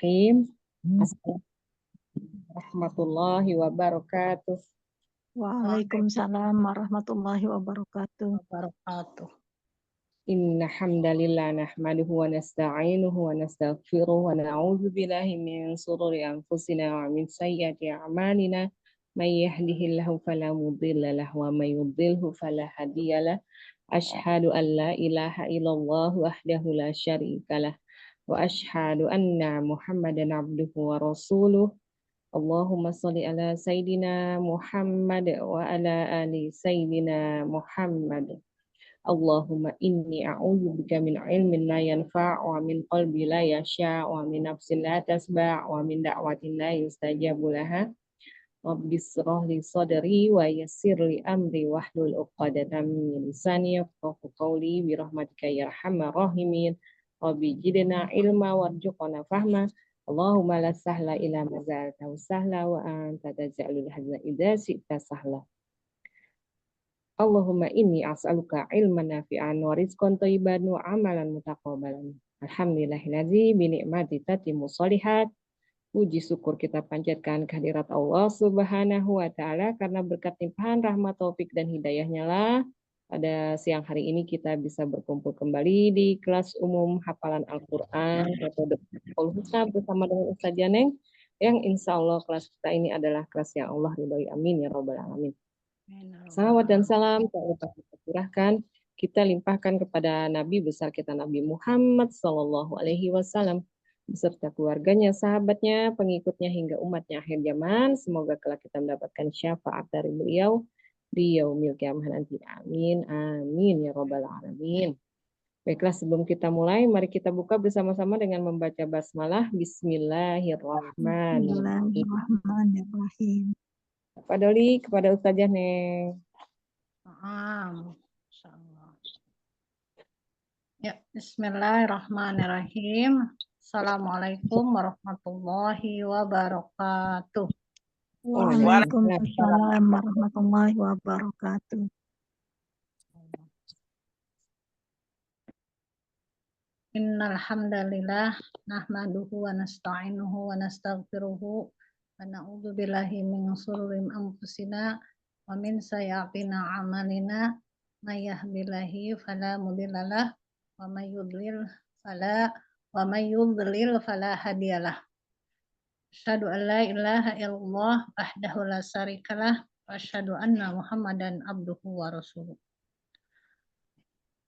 Bismillahirrahmanirrahim. Assalamualaikum warahmatullahi wabarakatuh. Waalaikumsalam warahmatullahi wabarakatuh. Inna hamdalillah nahmaduhu wa nasta'inuhu wa nastaghfiruh wa na'udzu billahi min shururi anfusina wa min sayyiati a'malina. May yahdihillahu fala mudilla lahu wa may yudlilhu fala hadiyalah. Asyhadu an la ilaha illallah wahdahu la syarikalah wa asyhadu anna Muhammadan abduhu wa rasuluh. Allahumma sholli ala sayyidina Muhammad wa ala ali sayyidina Muhammad. Allahumma inni a'udzubika min ilmin la yanfa' wa min qalbi la yasha' wa min nafsin la tasba' wa min da'watin la yustajabu laha. Rabbi shrah li sadri wa yassir li amri wahlul 'uqdatam min lisani yafqahu qawli bi rahmatika ya arhamar rahimin. Rabbi zidna ilma warzuqna fahma. Allahumma la sahla illa ma ja'altahu sahla wa anta taj'alul hazna idza syi'ta sahla. Allahumma inni as'aluka ilman nafi'an wa rizqan thayyiban wa amalan mutaqabbalan. Alhamdulillahilladzi bi ni'mati tatimmu sholihat. Puji syukur kita panjatkan kehadirat Allah Subhanahu wa taala karena berkat limpahan rahmat taufik dan hidayahnya lah pada siang hari ini kita bisa berkumpul kembali di kelas umum hafalan Al-Qur'an metode Al-Husna bersama dengan Ustaz Janeng yang insya Allah kelas kita ini adalah kelas yang Allah ridhoi, amin ya rabbal alamin. Salawat dan salam tak lupa kita curahkan, kita limpahkan kepada Nabi besar kita Nabi Muhammad Sallallahu Alaihi Wasallam beserta keluarganya, sahabatnya, pengikutnya hingga umatnya akhir zaman. Semoga kelak kita mendapatkan syafaat dari beliau di yaumil kiamah nanti. Amin, amin ya robbal alamin. Baiklah, sebelum kita mulai, mari kita buka bersama-sama dengan membaca basmalah. Bismillahirrahmanirrahim. Bismillahirrahmanirrahim. Pak Doli kepada Ustazah Neng. Ya, Bismillahirrahmanirrahim. Assalamualaikum warahmatullahi wabarakatuh. Waalaikumsalam warahmatullahi wabarakatuh. Innal hamdalillah nahmaduhu wa nasta'inuhu wa nastaghfiruhu wa na'udzu billahi min shururi anfusina wa min sayyiati a'malina. May yahdihillahu fala mudhillalah wa may yudlil fala hadiyalah. Asyhadu an la ilaha illallah wahdahu la syarikalah wa asyhadu anna Muhammadan abduhu wa rasuluh.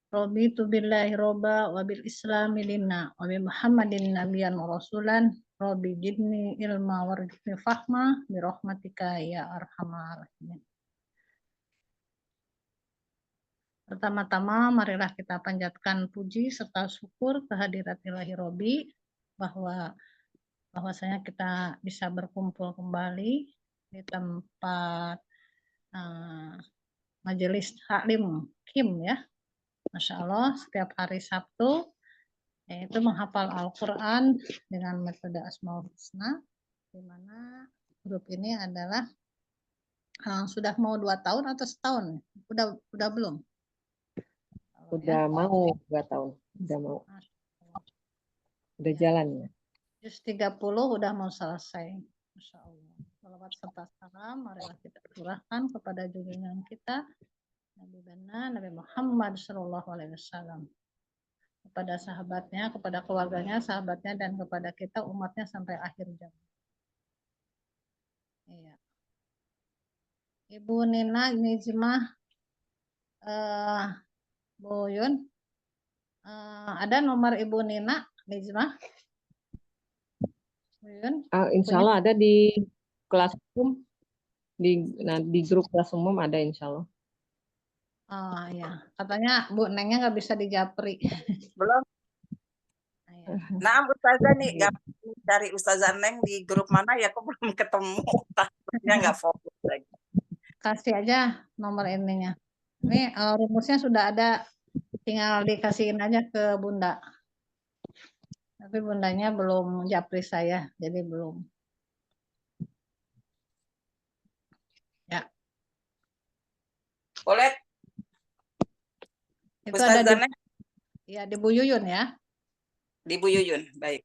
Raditu billahi robba wa bil islami dinna wa bi Muhammadin nabiyyan wa rasulan. Rabbi jidni ilma warzuqni fahma bi rahmatika ya arhamar rahimin. Pertama-tama marilah kita panjatkan puji serta syukur kehadirat Ilahi Robbi bahwasanya kita bisa berkumpul kembali di tempat majelis taklim Kim ya. Masya Allah, setiap hari Sabtu yaitu menghafal Al-Quran dengan metode Asmaul Husna, di mana grup ini adalah sudah mau 2 tahun atau setahun? Udah belum? Udah mau 2 tahun, udah mau. Udah jalan ya. Juz 30 udah mau selesai. Masya Allah. Salawat serta salam marilah kita curahkan kepada junjungan kita Nabi Bana, Nabi Muhammad Sallallahu Alaihi Wasallam, kepada sahabatnya, kepada keluarganya, sahabatnya, dan kepada kita umatnya sampai akhir zaman. Iya. Ibu Nina Nijmah, Bu Yun, ada nomor Ibu Nina Nijmah? Bu Yun? Insya Allah ada di kelas umum, di grup kelas umum ada insya Allah. Oh ya, katanya Bu Nengnya nggak bisa dijapri. Belum. Nah, Ustazah nih, dari Ustazah Neng di grup mana ya? Kok belum ketemu? Takutnya nggak fokus lagi. Kasih aja nomor ininya. Ini rumusnya sudah ada, tinggal dikasihin aja ke Bunda. Tapi Bundanya belum japri saya, jadi belum. Ya. Boleh. Itu Ustazah ada Neng? ya di Bu Yuyun ya. Di Bu Yuyun, baik.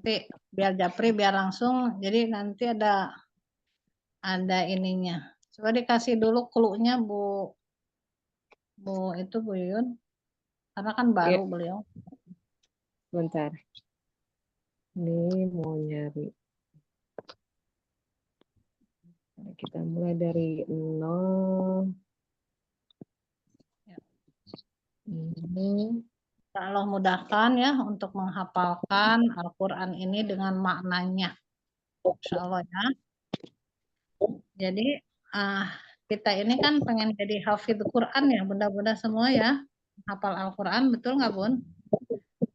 nanti biar Japri biar langsung. Jadi nanti ada ininya. Coba dikasih dulu clue-nya Bu Yun. Karena kan baru Ya, beliau. bentar. Ini mau nyari. Kita mulai dari 0. Ya. Ini. Allah mudahkan ya untuk menghafalkan Al-Quran ini dengan maknanya. Insya Allah ya. Jadi kita ini kan pengen jadi hafidz Quran ya, bunda-bunda semua ya. Hafal Al-Quran, betul nggak Bun?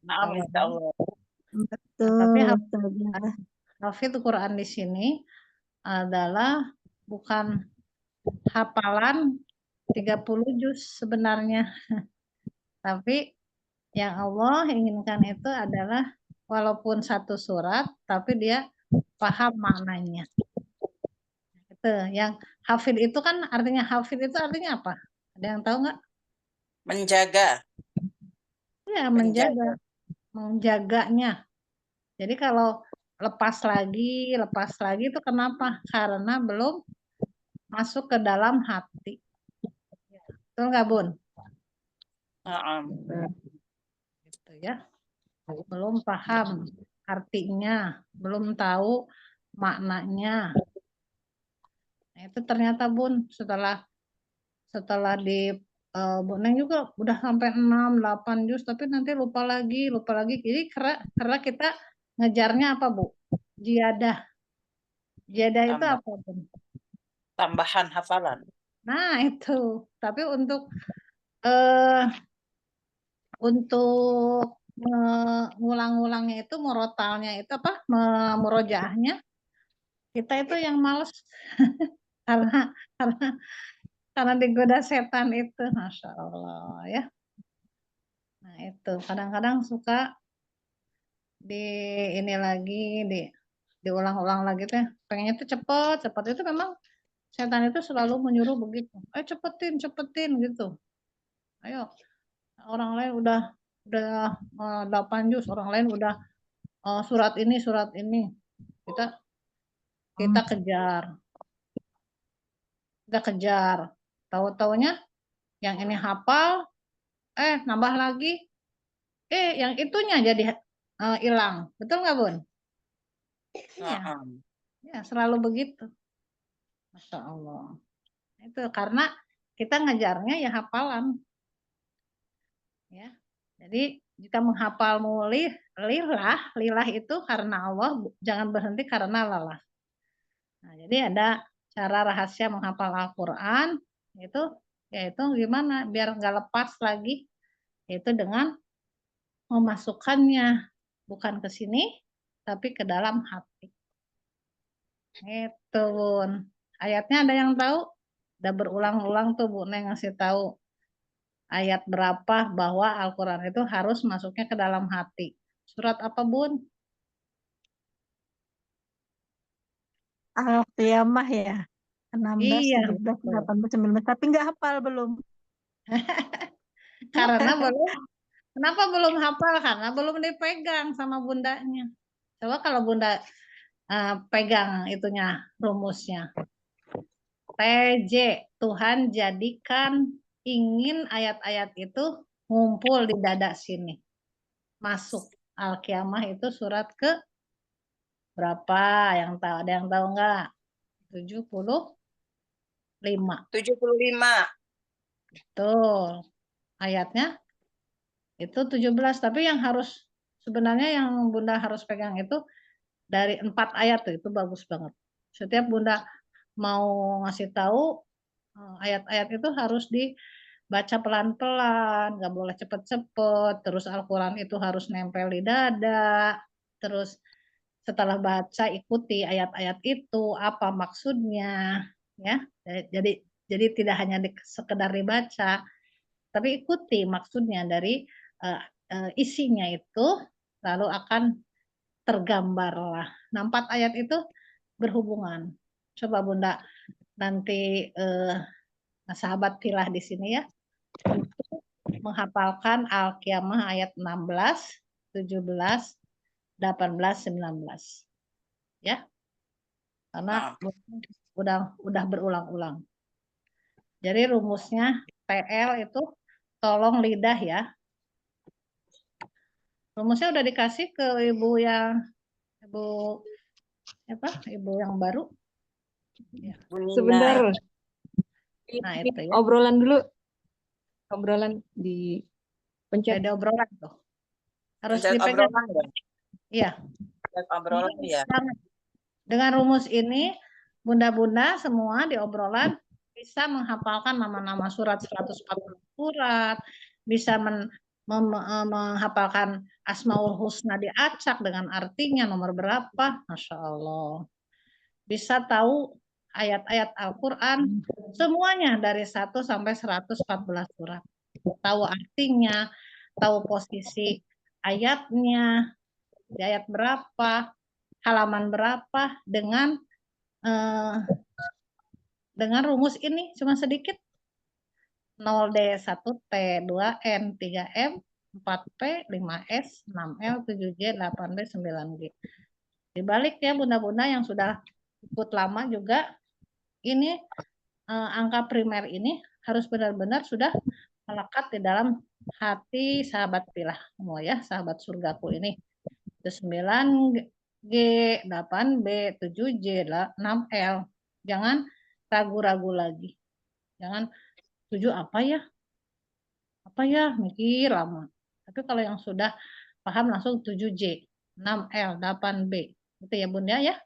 Naam, insya Allah. Nah, tapi Betul, Ustazah. hafidz Quran di sini adalah bukan hafalan 30 juz sebenarnya. Tapi yang Allah inginkan itu adalah walaupun satu surat, tapi dia paham maknanya. Itu yang hafid itu kan artinya apa? Ada yang tahu nggak? Menjaga. Ya, Menjaga. menjaganya. Jadi kalau lepas lagi itu kenapa? Karena belum masuk ke dalam hati. Betul nggak, Bun? Naam. Gitu ya. Belum paham artinya, belum tahu maknanya. Nah, itu ternyata Bun setelah di Bu Neng juga udah sampai 6, 8 juz tapi nanti lupa lagi. Jadi karena kita ngejarnya apa, Bu? Ziyadah. Ziyadah itu Tambah. apa, Bun? Tambahan hafalan. Nah, itu. Tapi eh untuk ngulang-ngulangnya itu murotalnya itu apa? Murojaahnya kita itu yang males karena karena karena digoda setan itu, Masya Allah ya. Nah itu kadang-kadang suka di ini lagi diulang-ulang lagi tuh, pengennya tuh cepet itu memang setan itu selalu menyuruh begitu, cepetin gitu, ayo orang lain udah 8 juz, orang lain udah surat ini kita kejar tahu-taunya yang ini hafal nambah lagi yang itunya jadi hilang. Betul nggak, Bun? Iya, Naam. ya selalu begitu. Masya Allah. Itu karena kita ngejarnya ya hafalan. Ya. Jadi jika menghafalmu lillah itu karena Allah, jangan berhenti karena lelah. Nah, jadi ada cara rahasia menghafal Al-Quran, yaitu gimana biar nggak lepas lagi, yaitu dengan memasukkannya bukan ke sini, tapi ke dalam hati. Itu, Bun. Ayatnya ada yang tahu? Udah berulang-ulang tuh Bu Neng ngasih tahu ayat berapa bahwa Al-Quran itu harus masuknya ke dalam hati. Surat apa, Bun? Al-Qiyamah ya. 16, Iya, 17, betul. 18, 19. Tapi nggak hafal belum. Karena kenapa belum hafal? Karena belum dipegang sama bundanya. Coba kalau bunda pegang itunya, rumusnya. TJ, Tuhan jadikan ingin ayat-ayat itu ngumpul di dada sini. Masuk. Al-Qiyamah itu surat ke berapa? Yang tahu, ada yang tahu enggak? 75. 75. Betul. Ayatnya itu 17. Tapi yang harus sebenarnya yang Bunda harus pegang itu dari 4 ayat tuh, itu bagus banget. Setiap Bunda mau ngasih tahu ayat-ayat itu harus dibaca pelan-pelan, nggak boleh cepet-cepet. Terus Al-Quran itu harus nempel di dada. Terus setelah baca ikuti ayat-ayat itu apa maksudnya, ya. Jadi tidak hanya sekedar dibaca, tapi ikuti maksudnya dari isinya itu, lalu akan tergambarlah. Nah, 4 ayat itu berhubungan. Coba Bunda nanti sahabat pilah di sini ya, untuk menghafalkan Al-Qiyamah ayat 16, 17, 18, 19. Ya. Karena udah berulang-ulang. Jadi rumusnya TL itu tolong lidah ya. Rumusnya udah dikasih ke ibu yang ibu yang baru. Ya. Sebentar. Nah, itu ya. Obrolan dulu. Obrolan di pencet. Ada obrolan tuh. Harus Pencet dipegang. obrolan ya? Iya. Pencet obrolan ya? Dengan rumus ini, bunda-bunda semua di obrolan bisa menghafalkan nama-nama surat 140 surat, bisa menghafalkan Asmaul Husna di acak dengan artinya nomor berapa, Masya Allah. Bisa tahu ayat-ayat Al-Quran, semuanya dari 1 sampai 114 surat. Tahu artinya, tahu posisi ayatnya, di ayat berapa, halaman berapa, dengan rumus ini cuma sedikit. 0D 1T 2N 3M 4P 5S 6L 7J 8B 9G. Dibalik ya bunda-bunda yang sudah ikut lama juga, ini angka primer ini harus benar-benar sudah melekat di dalam hati sahabat pilah semua ya, sahabat surgaku ini. Itu 9G, 8B, 7J, 6L. Jangan ragu-ragu lagi. Jangan 7 apa ya, mikir lama. Tapi kalau yang sudah paham langsung 7J, 6L, 8B. Itu ya Bunda ya.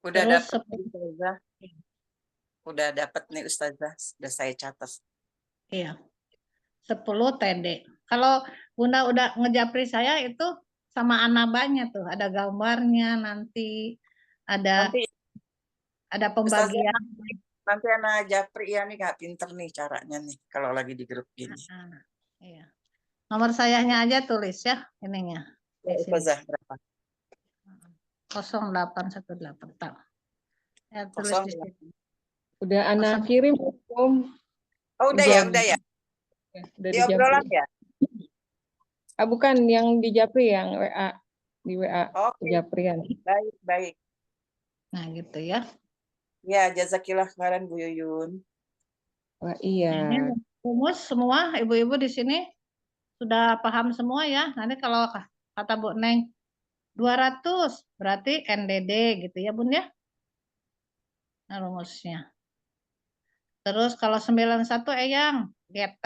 Udah Terus dapat Ustazah. Udah dapat nih Ustazah. Udah saya catat. iya. 10 TD. Kalau Bunda udah ngejapri saya itu sama anabanya tuh, ada gambarnya nanti, ada pembagian. Nanti anak Japri ya nih Kak, pinter nih caranya nih kalau lagi di grup gini. Iya. Nomor sayanya aja tulis ya ininya. Ya, Ustazah berapa? 0818. Ya, tulis di situ. Udah anak kirim Om. Oh udah ya, udah ya. Udah Di obrolan ya? Bukan yang di Japri, yang WA. Di WA. Oke. Japrian. Baik. Nah gitu ya. Ya, jazakillah khairan Bu Yuyun. Wah, iya. Ini rumus semua ibu-ibu di sini sudah paham semua ya. Nanti kalau kata Bu Neng 200 berarti NDD gitu ya Bun ya. Nah, rumusnya. Terus kalau 91 Eyang GT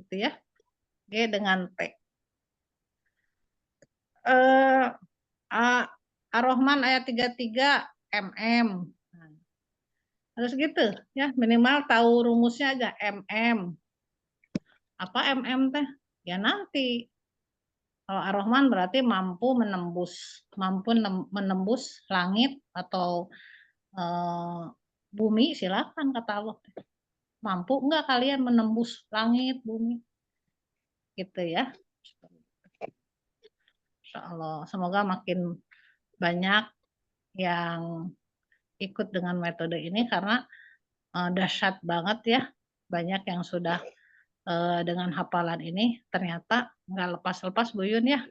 gitu ya. G dengan T. Ar-Rahman ayat 33 MM. Harus gitu ya, minimal tahu rumusnya aja MM. Apa MM teh? Ya nanti. Kalau Ar-Rahman berarti mampu menembus langit atau bumi, silakan kata Allah. Mampu enggak kalian menembus langit, bumi? Gitu ya. Insya Allah, semoga makin banyak yang ikut dengan metode ini karena dahsyat banget ya. Banyak yang sudah dengan hafalan ini ternyata nggak lepas-lepas Bu Yun ya.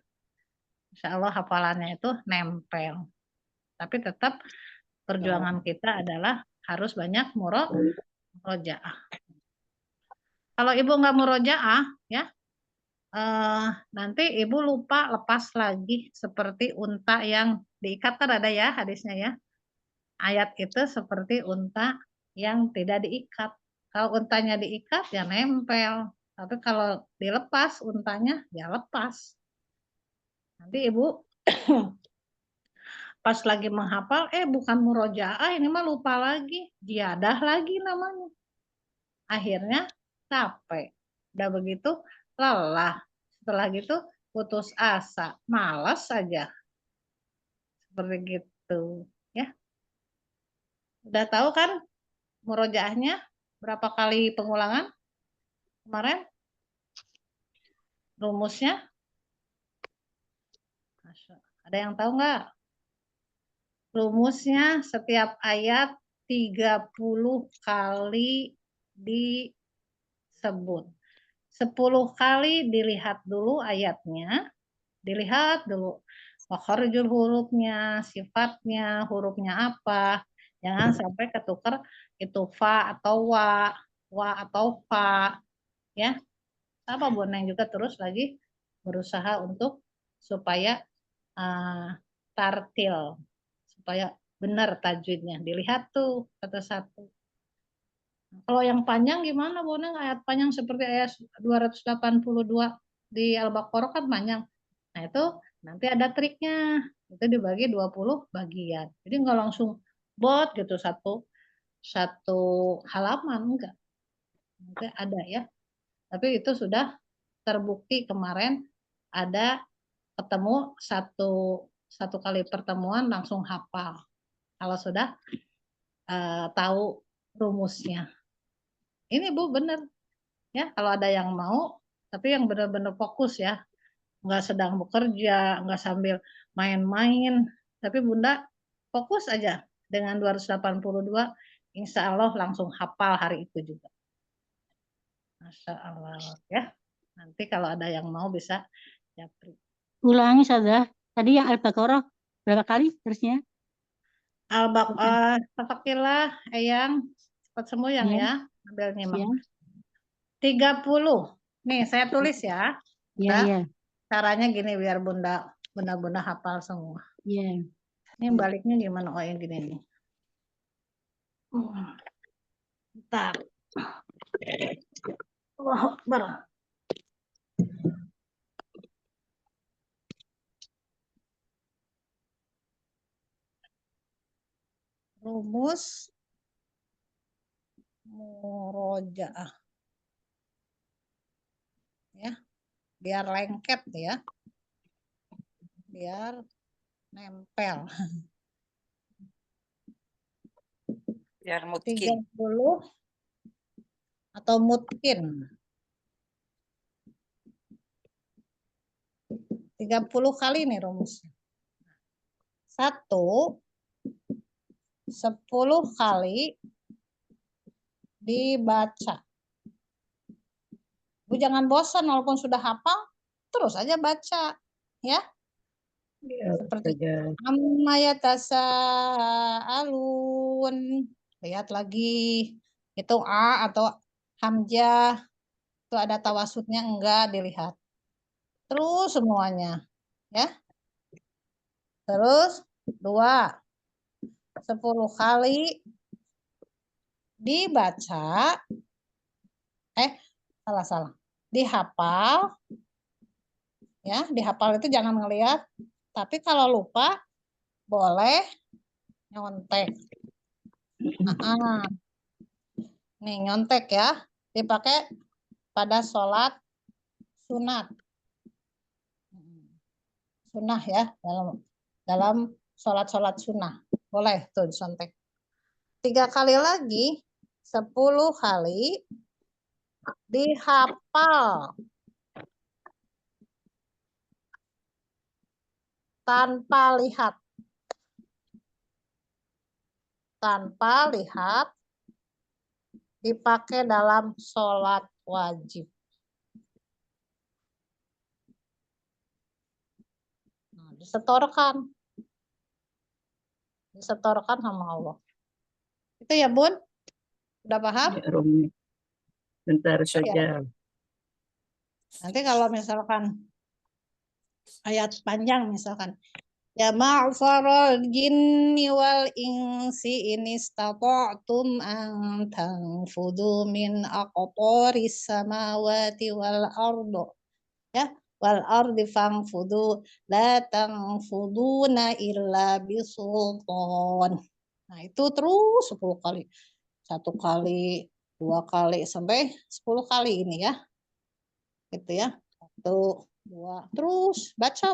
Insya Allah hafalannya itu nempel. Tapi tetap perjuangan kita adalah harus banyak murojaah. Kalau ibu nggak murojaah ya, nanti ibu lupa lepas lagi seperti unta yang diikat, kan ada ya hadisnya ya. Ayat itu seperti unta yang tidak diikat. Kalau untanya diikat ya nempel. Tapi kalau dilepas untanya ya lepas. Nanti ibu pas lagi menghafal, bukan murojaah, ini mah lupa lagi. Jiadah lagi namanya. Akhirnya capek. Udah begitu lelah. Setelah gitu putus asa. Malas saja. Seperti gitu. Ya. Udah tahu kan murojaahnya? Berapa kali pengulangan kemarin? Rumusnya? Ada yang tahu nggak? Rumusnya setiap ayat 30 kali disebut. 10 kali dilihat dulu ayatnya, Dilihat dulu makharijul hurufnya, sifatnya, hurufnya apa. Jangan sampai ketukar itu fa atau wa atau fa, ya. Sama Boneng juga terus lagi berusaha untuk supaya tartil, supaya benar tajwidnya. Dilihat tuh satu-satu. Kalau yang panjang gimana Boneng? Ayat panjang seperti ayat 282 di Al-Baqarah kan panjang. Nah itu nanti ada triknya. Itu dibagi 20 bagian. Jadi nggak langsung bot gitu satu halaman, enggak. Nanti ada ya. Tapi itu sudah terbukti kemarin ada ketemu satu kali pertemuan langsung hafal. Kalau sudah tahu rumusnya. Ini Bu benar ya, kalau ada yang mau, tapi yang benar-benar fokus ya, nggak sedang bekerja, nggak sambil main-main, tapi Bunda fokus aja dengan 282, insya Allah langsung hafal hari itu juga. Masya Allah ya. Nanti kalau ada yang mau bisa japri. Ulangi saja. Tadi yang Al-Baqarah berapa kali terusnya? Al-Baqarah, Tafakilah, Eyang, cepat sembuh yang ya, ambil nyimak. Ya. 30. Nih saya tulis ya. Iya, iya. Caranya gini biar bunda hafal semua. Iya. Ini baliknya gimana? Oh yang gini nih. Bentar. Allahu Akbar. Rumus murojaah. Ya. Biar lengket ya. Biar nempel. Biar mungkin. 30 atau mungkin 30 kali nih rumusnya. 1 10 kali dibaca. Bu jangan bosan walaupun sudah hafal, terus aja baca ya. Seperti amma yatasaalun. Lihat lagi itu a atau hamzah itu ada tawasudnya enggak, dilihat. Terus semuanya ya. Terus 2 10 kali dibaca salah dihafal ya, dihafal itu jangan ngelihat, tapi kalau lupa boleh nyontek. Nih nyontek ya, dipakai pada sholat sunat. Sunnah ya, dalam sholat sunnah. Boleh tuh disontek. 3 kali lagi, 10 kali dihafal. Tanpa lihat. Tanpa lihat, dipakai dalam sholat wajib. Nah, disetorkan sama Allah. Itu ya Bun? Udah paham? Ya, Romi. Bentar saja. Nanti kalau misalkan ayat panjang misalkan ya ma'faral jinni wal insi in istata'tum an tanfudu min aqtaris samawati wal ardo ya wal ardi fangfudu la tanfuduna illa bisultan. Nah itu terus 10 kali. 1 kali, 2 kali sampai 10 kali ini ya. Gitu ya. 1 2 terus baca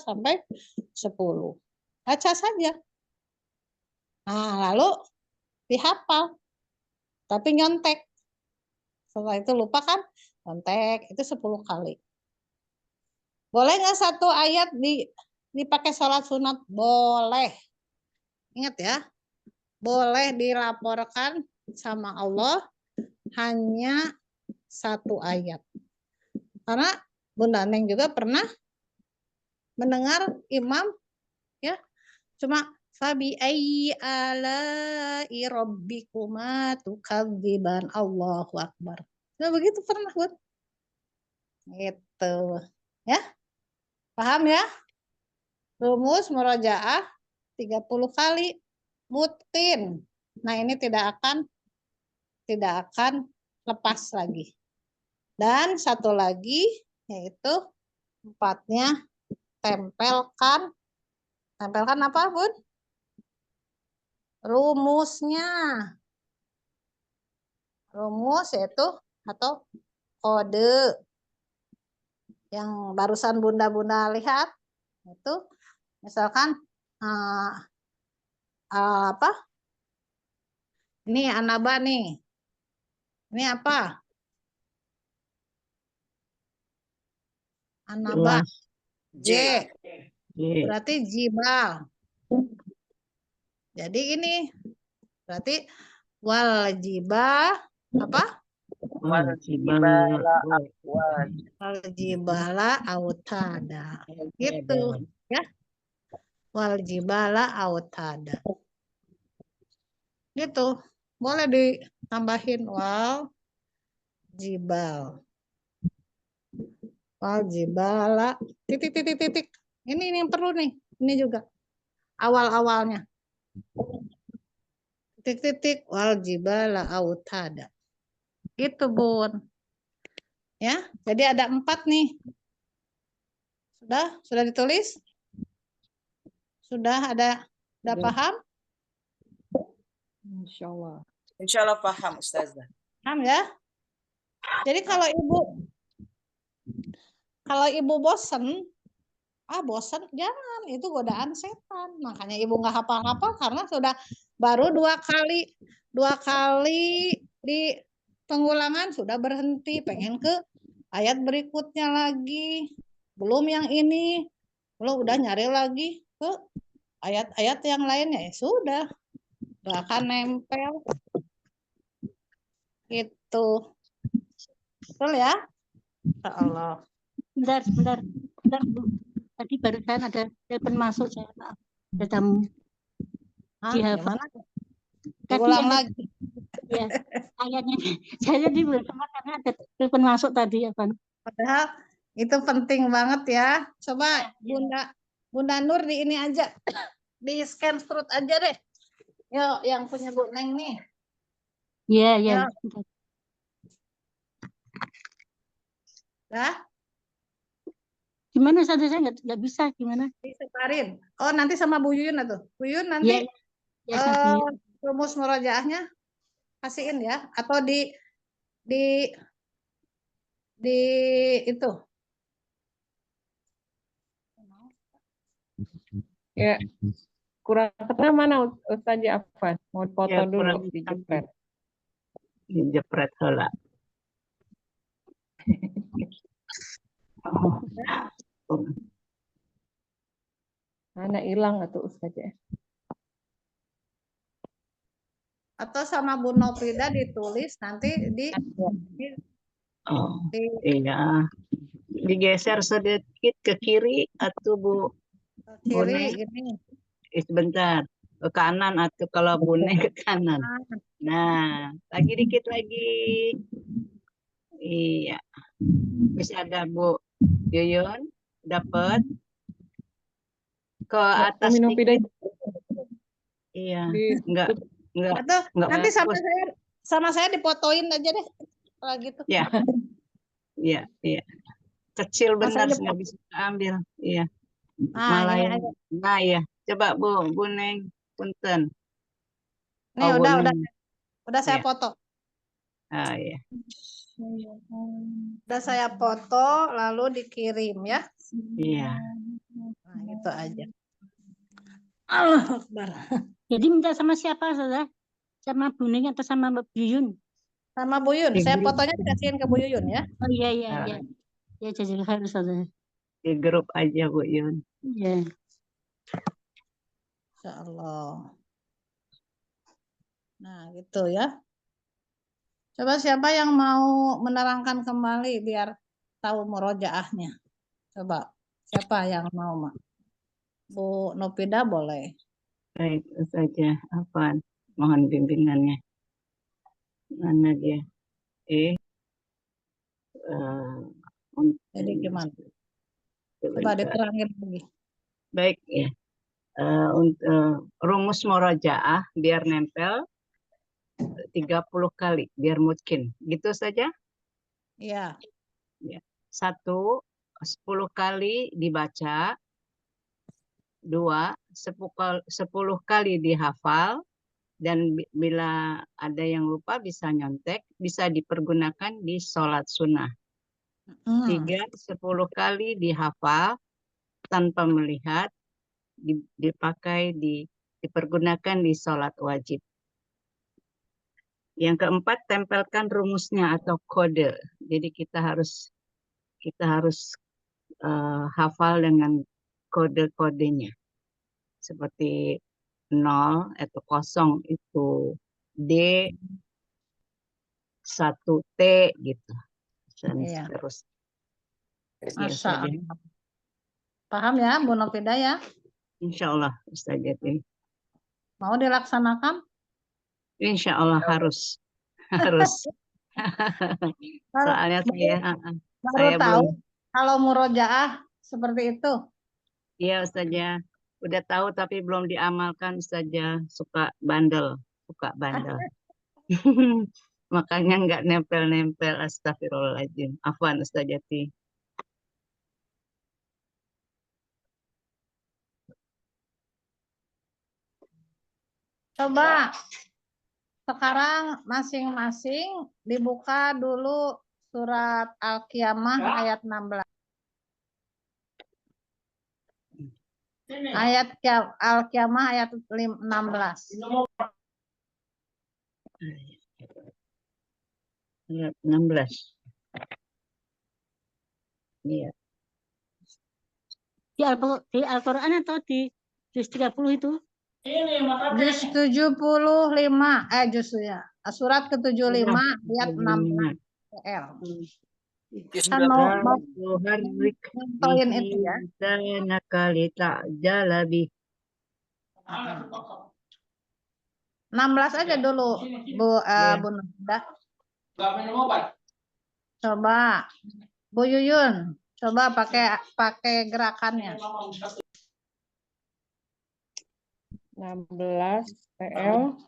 sampai 10. Baca saja. Nah, lalu dihafal. Tapi nyontek. Setelah itu lupa kan? Nyontek itu 10 kali. Boleh nggak satu ayat dipakai sholat sunat? Boleh. Ingat ya. Boleh dilaporkan sama Allah hanya 1 ayat. Karena Bunda Neng juga pernah mendengar imam ya cuma fabi ayyi ala'i rabbikuma tukadziban, Allahu akbar. Nah, begitu pernah, Bun? Gitu. Ya, paham ya? Rumus murojaah 30 kali mutqin. Nah, ini tidak akan lepas lagi. Dan satu lagi yaitu 4-nya tempelkan apa, Bun? Rumusnya. Rumus yaitu atau kode yang barusan bunda-bunda lihat itu misalkan apa? Ini anaba nih. Ini apa? Anaba. J. Berarti jibal. Jadi ini berarti wal jibal apa? Wal jibala aqwad. Wal jibala autada. Gitu ya. Wal jibala autada. Gitu. Boleh ditambahin wal jibal. Wal jibala titik. Ini yang perlu nih. Ini juga awal-awalnya. Titik wal jibala autada. Gitu, Bun. Ya, jadi ada 4 nih. Sudah ditulis? Sudah paham? Insyaallah. Insyaallah paham, Ustazah. Paham ya? Jadi kalau ibu bosen, bosen, jangan, itu godaan setan. Makanya ibu nggak hafal-hafal karena sudah baru 2 kali di pengulangan sudah berhenti, pengen ke ayat berikutnya lagi. Belum yang ini, belum udah nyari lagi ke ayat-ayat yang lainnya, ya sudah, nggak akan nempel. Gitu. Betul ya? Ya Allah. Sebentar, Bu. Tadi barusan ada telepon masuk, saya maaf. Ada tamu. Dihafal. Gimana? Tadi Ulang ada- lagi. Ya, ayatnya. Saya di sempat karena ada telepon masuk tadi, ya kan. Padahal itu penting banget ya. Coba Bunda Nur di ini aja. Di scan perut aja deh. Yuk, yang punya Bu Neng nih. Iya. Ya. Sebentar. Dah, Gimana saja saya nggak bisa gimana? disebarin. Oh, nanti sama Bu Yuyun atau Bu Yuyun nanti Ya sampai rumus murojaahnya kasihin ya, atau di itu. Ya. Kurang ketengah mana Ustazah Afan? Mau foto Ya, dulu kurang dijepret. Jepret heula. Mana hilang atau Ustazah? Atau sama Bu Nofrida ditulis nanti Oh, iya. Digeser sedikit ke kiri atau Bu kiri ini. sebentar ke kanan atau kalau Bune ke kanan. Nah, lagi dikit lagi. Iya. Bisa ada Bu Yuyun dapat ke atas Minum dikit. pida Iya. di Enggak Atau nanti bagus. sama saya difotoin aja deh kalau gitu. Ya. Iya. Kecil benar Masa nggak bisa ambil. Iya. ini Malah aja. nah ya. Coba Bu Neng punten. Nih Oh, udah saya Iya. foto. Ah ya. Udah saya foto lalu dikirim ya. Iya. Nah, gitu aja. Allah Akbar. jadi minta sama siapa saudara? Sama Bu Ning atau sama Mbak Yuyun? Sama Bu Yun. Saya fotonya dikasihin ke Bu Yuyun ya. Oh iya. Ya jadi harus saudara. Di grup aja Bu Yun. Iya. Insya Allah. Nah, gitu ya. Coba siapa yang mau menerangkan kembali biar tahu murojaahnya. Coba Siapa yang mau, Mak? Bu Nopida boleh. Baik, saja. Apa? Mohon bimbingannya. Mana dia? Jadi gimana? Coba diterangin lagi. Baik ya. Untuk rumus murojaah biar nempel 30 kali biar mungkin. Gitu saja. Iya. Ya. 1, 10 kali dibaca. 2, 10 kali dihafal. Dan bila ada yang lupa bisa nyontek, bisa dipergunakan di sholat sunnah. 3, 10 kali dihafal tanpa melihat, dipergunakan di sholat wajib. Yang keempat, tempelkan rumusnya atau kode. Jadi kita harus hafal dengan kode-kodenya. Seperti 0 atau 0 itu D, 1 T gitu. Dan Iya. terus. Masya Allah. Paham ya, Bu Nopida ya? Insya Allah, Ustazah. Mau dilaksanakan? Insya Allah harus. Soalnya baru tahu kalau murojaah seperti itu. Iya Ustazah. Udah tahu tapi belum diamalkan Ustazah. Suka bandel. Makanya nggak nempel-nempel. Astagfirullahaladzim. Afwan Ustazati. Coba sekarang masing-masing dibuka dulu surat Al-Qiyamah ayat 16. Ayat Al-Qiyamah ayat 16. Ayat 16. Iya. Di Al-Quran atau di juz 30 itu? Juz 75 justru ya. Surat ke-75 ayat 16 PL. Poin itu ya. 16 aja dulu Bu Nanda. Coba Bu Yuyun, coba pakai gerakannya. 16 PL.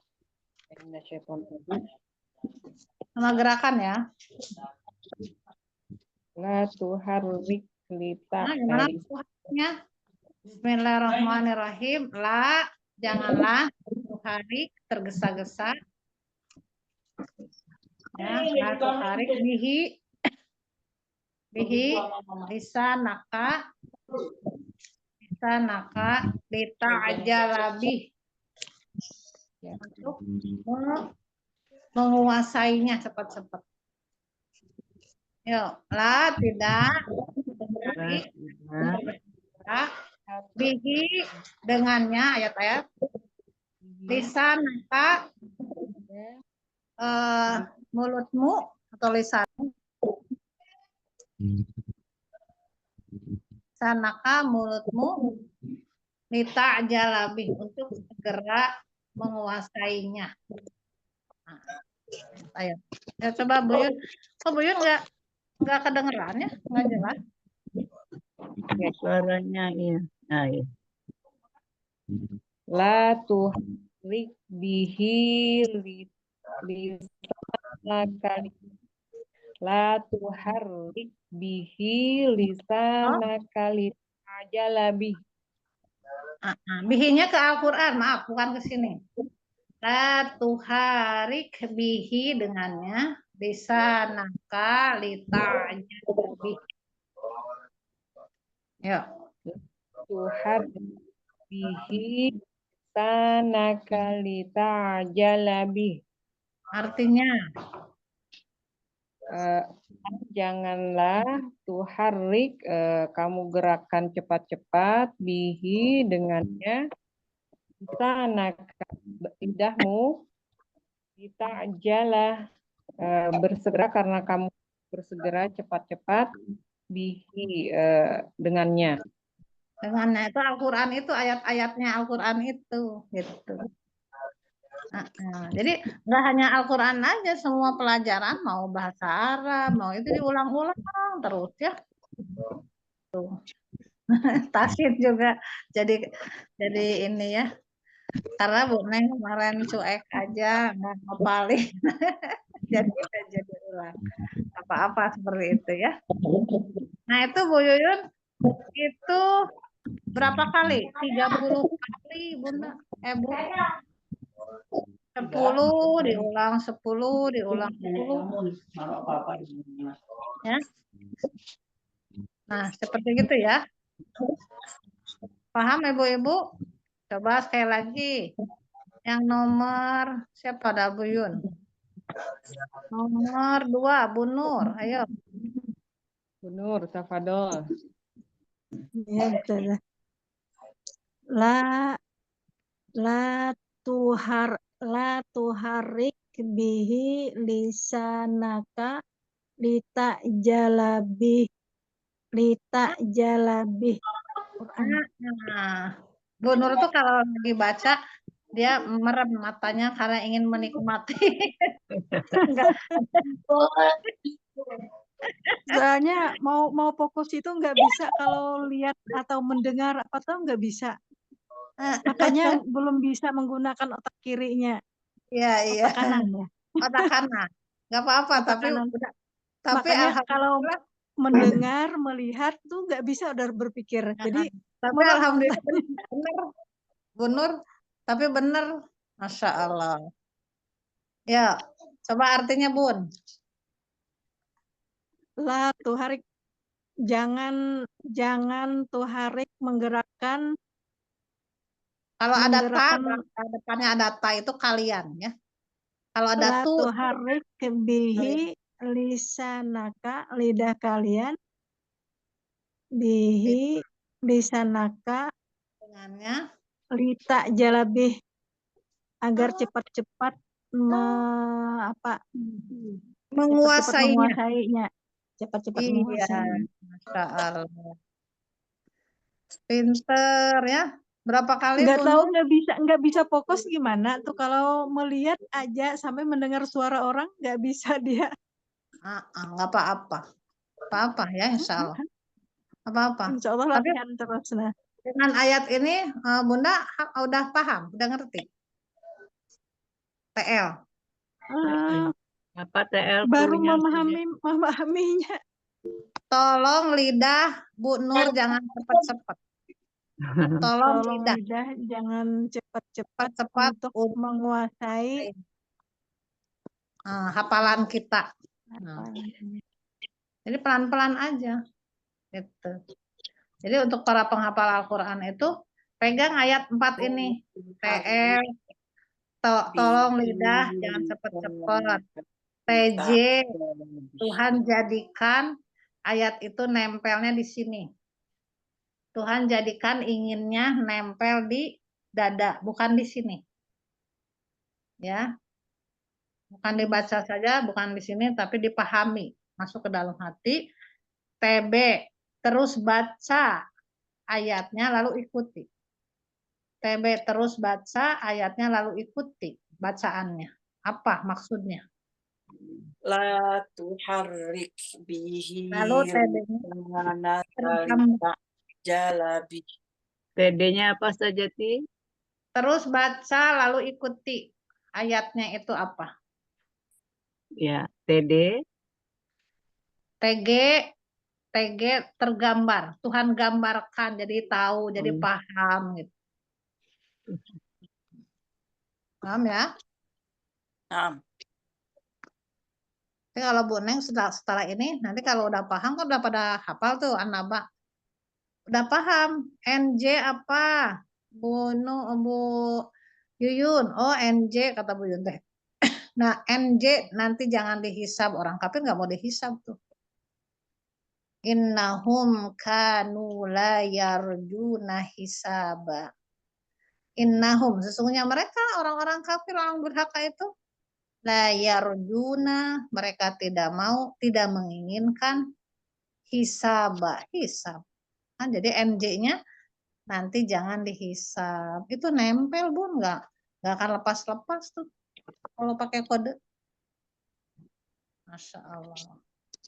Sama gerakan ya. La tuharrik lita. Gimana Tuhannya? Bismillahirrahmanirrahim. La, janganlah tuharik tergesa-gesa. Ya, la tuharik bihi lisanaka lita aja labih. Ya, untuk menguasainya cepat-cepat. Yuk, la tidak bihi dengannya ayat-ayat lisanaka mulutmu atau lisanmu sanaka mulutmu lita aja lebih untuk segera menguasainya. Nah, ayo. Ya, coba Bu Yun. Bu Yun nggak kedengeran ya? Nggak jelas. Ya, suaranya iya. Nah, iya. La tuhrik bihi lisanaka. La tuharrik bihi lisanaka aja lebih. Bihinya ke Al-Quran, maaf, bukan ke sini. La tuharik bihi dengannya lisanaka litaja lebih. Ya. Tuharik bihi lisanaka litaja lebih. Artinya janganlah tuharik kamu gerakkan cepat-cepat bihi dengannya lisanaka lidahmu kita ajalah bersegera karena kamu bersegera cepat-cepat bihi dengannya Dengannya itu Al-Quran itu ayat-ayatnya Al-Quran itu gitu. Jadi nggak hanya Al-Quran aja, semua pelajaran mau bahasa Arab mau itu diulang-ulang terus ya. Tasid juga jadi ini ya, karena Bu Neng kemarin cuek aja nggak ngapalin jadi ulang apa-apa seperti itu ya. Nah itu Bu Yuyun itu berapa kali? 30 kali Bunda. Bu 10 diulang 10 diulang 10 ya. Nah seperti gitu ya. Paham Ibu-ibu? Coba sekali lagi. Yang nomor siapa dah Bu Yun? Nomor 2 Bu Nur. Ayo. Bu Nur, tafadol. Ya, betul. La tuharik bihi lisanaka litajalabi Quran. Nah, Bu Nur tuh kalau lagi baca dia merem matanya karena ingin menikmati. Enggak. Soalnya mau fokus itu nggak bisa kalau lihat atau mendengar apa tuh nggak bisa. Makanya belum bisa menggunakan otak kirinya. Iya. Otak kanan ya. Otak kanan. Nggak apa-apa, Otak tapi kanan. udah. Tapi Makanya kalau alhamdulillah, mendengar, melihat tuh nggak bisa udah berpikir. Jadi tapi alhamdulillah benar, Bu Nur. Tapi benar, Masya Allah. Ya, coba artinya Bun. La tuharik, jangan tuharik menggerakkan. Kalau ada ta, depannya ada ta itu kalian ya. Kalau ada La tu, tuharik bihi lisanaka, lidah kalian, bihi lisanaka, dengannya lita jalabih, agar cepat-cepat menguasainya. Cepat-cepat Iya, menguasainya. Masya Allah. Pinter ya. Berapa kali Nggak Bu tahu, Nur? nggak bisa fokus gimana tuh kalau melihat aja sampai mendengar suara orang nggak bisa dia. Nggak apa-apa. Apa-apa ya Insya Allah. Apa-apa. Insya Allah Tapi latihan terus. Nah, dengan ayat ini Bunda udah paham, udah ngerti. TL. Apa TL baru cluenya? memahaminya. Tolong lidah Bu Nur jangan cepat-cepat. Tolong lidah jangan cepat-cepat cepat untuk menguasai hafalan kita. Jadi pelan-pelan aja. Gitu. Jadi untuk para penghafal Al-Quran itu pegang ayat 4 ini. TL, tolong lidah jangan cepat-cepat. TJ, Tuhan jadikan ayat itu nempelnya di sini. Tuhan jadikan inginnya nempel di dada, bukan di sini. Ya. Bukan dibaca saja, bukan di sini, tapi dipahami. Masuk ke dalam hati. TB, terus baca ayatnya lalu ikuti. TB, terus baca ayatnya lalu ikuti bacaannya. Apa maksudnya? La tuharrik bihi Lalu jalabi. TD-nya apa saja, Ti? Terus baca lalu ikuti ayatnya itu apa? Ya, TD. TG tergambar. Tuhan gambarkan jadi tahu, jadi paham gitu. Paham ya? Paham. Tapi kalau Bu Neng setelah ini, nanti kalau udah paham kan udah pada hafal tuh An-Naba. Udah paham. NJ apa? Bu Yuyun. Oh NJ kata Bu Yuyun teh. Nah NJ nanti jangan dihisab. Orang kafir nggak mau dihisab tuh. Innahum kanu la yarjuna hisaba. Innahum, sesungguhnya mereka orang-orang kafir, orang durhaka itu la yarjuna, mereka tidak mau, tidak menginginkan hisab. Nah, jadi NJ-nya nanti jangan dihisap. Itu nempel Bun, nggak akan lepas-lepas tuh kalau pakai kode. Masya Allah.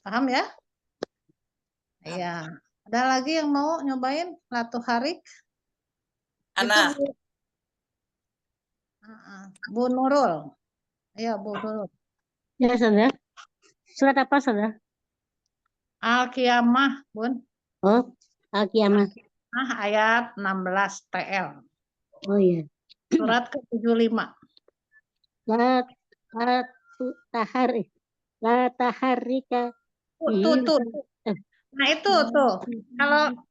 Paham ya? Iya. Ada lagi yang mau nyobain latu harik? Itu Ana. Bu Nurul. Ayo Bu Nurul. Ya, Saudara. Surat apa, Saudara? Al-Qiyamah, Bun. Oh, Al-Qiyamah. Ayat 16 TL. Oh iya. Surat ke-75. La la tahari. La taharika Tuh. Nah itu tuh.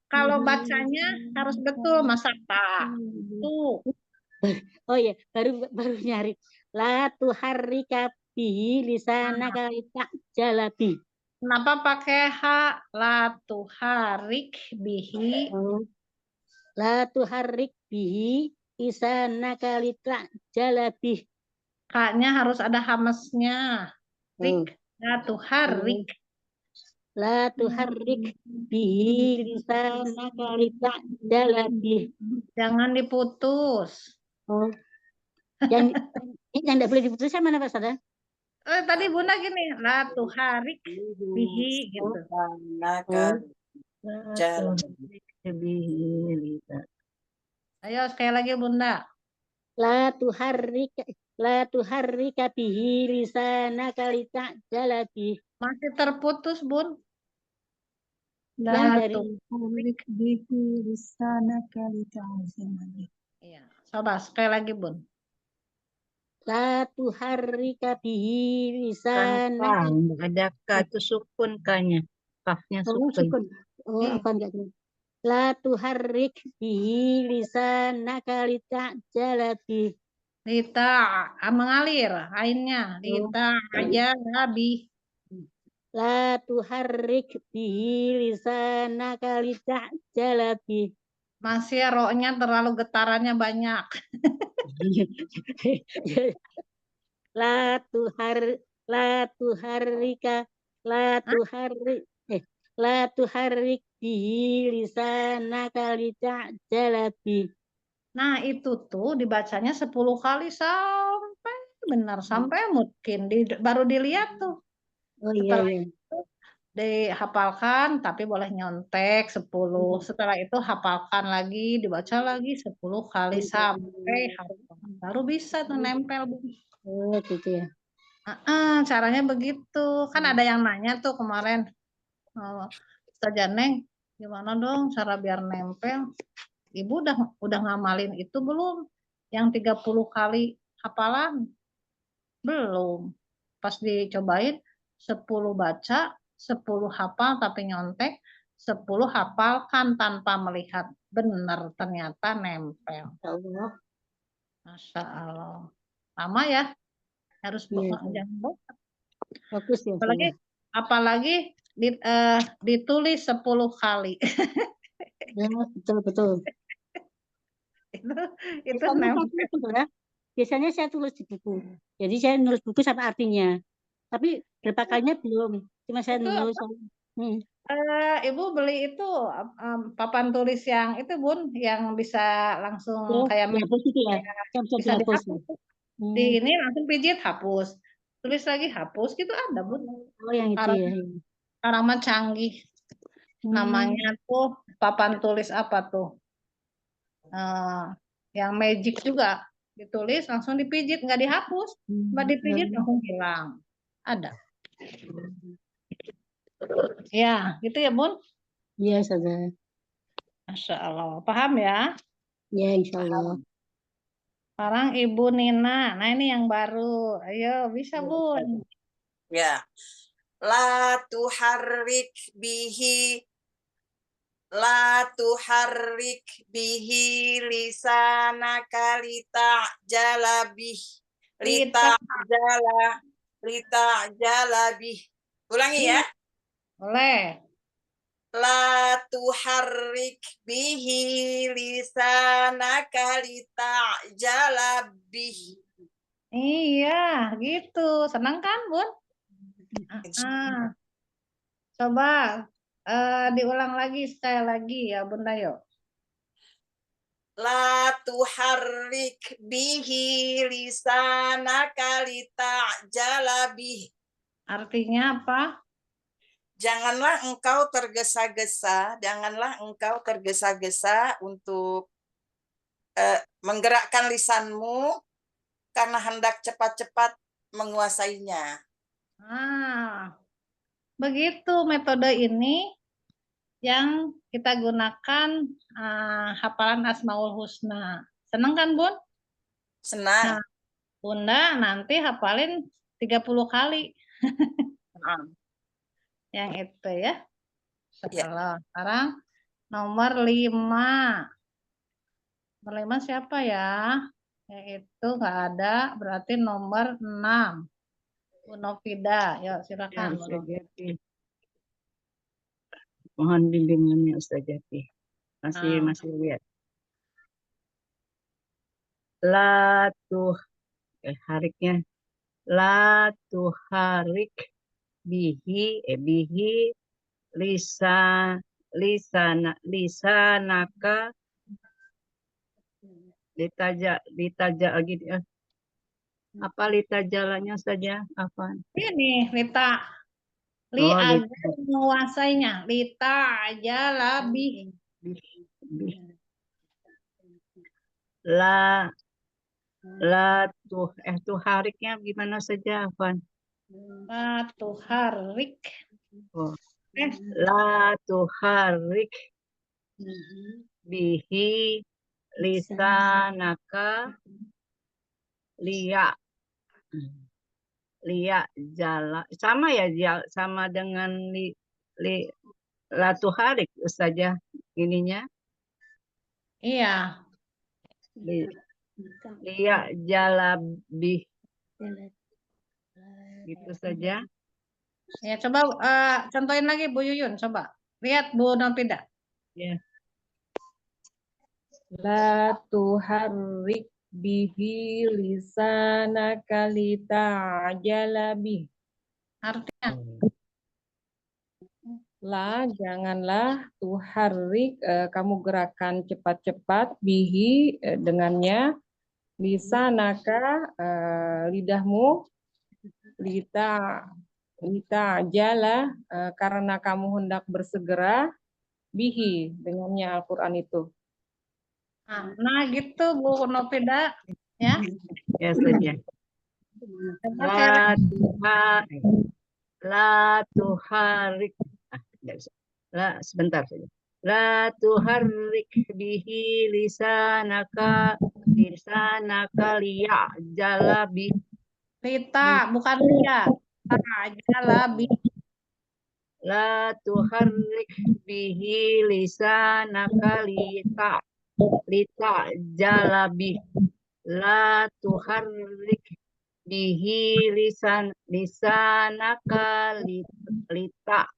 Kalau bacanya harus betul, masa tak? Tuh. Oh iya, baru nyari. La tuharrika bihi lisanaka litajalabi. Kenapa pakai H? La tuharik bihi. Oh. La tuharrik bihi lisanaka litajalabi. K-nya harus ada hamesnya. Rik. La tuharik. La tuharrik bihi lisanaka litajalabi. Jangan diputus. Oh. Yang tidak boleh diputuskan mana Pak Sada? Tadi Bunda gini, la tuharik bihi gitu. Ayo sekali lagi Bunda. La tuharrika bihi lisanaka litajalabi. Masih terputus Bun. La tuharrik bihi lisanaka litajalabi. Iya, coba sekali lagi Bun. La tuharrika bihi lisanaka. Ada ka itu sukun kanya. Kafnya Oh, sukun. sukun. Oh, apa enggak tuh? La tuharrik bihi lisanaka litajalabi. Lita mengalir ainnya. Lita aja lebih. La tuharrik bihi lisanaka litajalabi. Masih rohnya terlalu getarannya banyak. La tuharrika la tuharrik bihi lisanaka litajalabi. Nah, itu tuh dibacanya 10 kali sampai benar sampai mungkin baru dilihat tuh. Oh iya Setelah iya. itu dihafalkan tapi boleh nyontek 10. Setelah itu hafalkan lagi, dibaca lagi 10 kali sampai hafal. Baru bisa tuh nempel, Bu. Oh gitu ya. Caranya begitu. Kan ada yang nanya tuh kemarin, Ustazah Neng, gimana dong cara biar nempel? Ibu udah ngamalin itu belum? Yang 30 kali hafalan? Belum. Pas dicobain 10 baca, 10 hafal tapi nyontek, 10 hafalkan tanpa melihat. Benar ternyata nempel. Allah. Masya Allah. Lama ya? Harus jangan lupa. Fokus ya. Apalagi ditulis 10 kali. Ya, betul. itu biasanya saya tulis di buku. Jadi saya nulis buku sama artinya. Tapi berapa kalinya belum. Cuma saya nulis. Ibu beli itu papan tulis yang itu Bun, yang bisa langsung kayak hapus itu ya. Bisa dihapus. Di ini langsung pijit hapus. Tulis lagi hapus gitu ada Bun. Oh yang itu ya. Sekarang mah canggih. Namanya tuh papan tulis apa tuh? Yang magic juga. Ditulis langsung dipijit, nggak dihapus. Cuma dipijit langsung hilang. Ada. Ya, gitu ya Bun? Iya, Saudara. Masya Allah. Paham ya? Ya, insya Allah. Sekarang Ibu Nina. Nah, ini yang baru. Ayo, bisa Bun. Ya. La tuharrik bihi lisanaka litajala bih. Ulangi ya. Boleh. La tuharrik bihi lisanaka litajala bih. Iya, gitu. Senang kan, Bun? Coba diulang lagi sekali lagi ya, Bunda yuk. La tuharrik bihi lisanaka lita'jala bih. Artinya apa? Janganlah engkau tergesa-gesa untuk menggerakkan lisanmu karena hendak cepat-cepat menguasainya. Nah, begitu metode ini yang kita gunakan hafalan Asmaul Husna. Senang kan, Bun? Senang. Nah, Bunda nanti hafalin 30 kali. Yang itu ya. Sekarang nomor 5. Nomor 5 siapa ya? Yaitu nggak ada, berarti nomor 6. Bu Novida, yuk silakan. Ya, Ustaz Jati. Mohon bimbingannya Ustaz Jati. Masih lihat. La tuh hariknya. La tuharik bihi lisanaka litaja lagi apa litajalanya saja apa Ini Lita. Agar menguasainya. Lita aja lebih. La tuh hariknya gimana saja Afan? La tuharik. La tuharik bihi lisanaka liya jala sama ya sama dengan la tuharik Ustazah ininya. Iya. Liya jalabi gitu saja. Ya coba contohin lagi Bu Yuyun, coba lihat Bu Novida. Ya. La tuharrik bihi lisanaka lita'jala bih. Artinya La, janganlah tuharrik, kamu gerakan cepat-cepat bihi dengannya lisanaka lidahmu lita jala karena kamu hendak bersegera bihi dengannya Al-Quran itu. Nah gitu Bu Novida ya. Ya saja. La tuharik. Sebentar saja. La tuharrik bihi lisanaka liya jalabi. Lita bukan Lia. Jalabi. La tuharrik bihi lisanaka lita jalabi. La tuharrik bihi lisanaka lita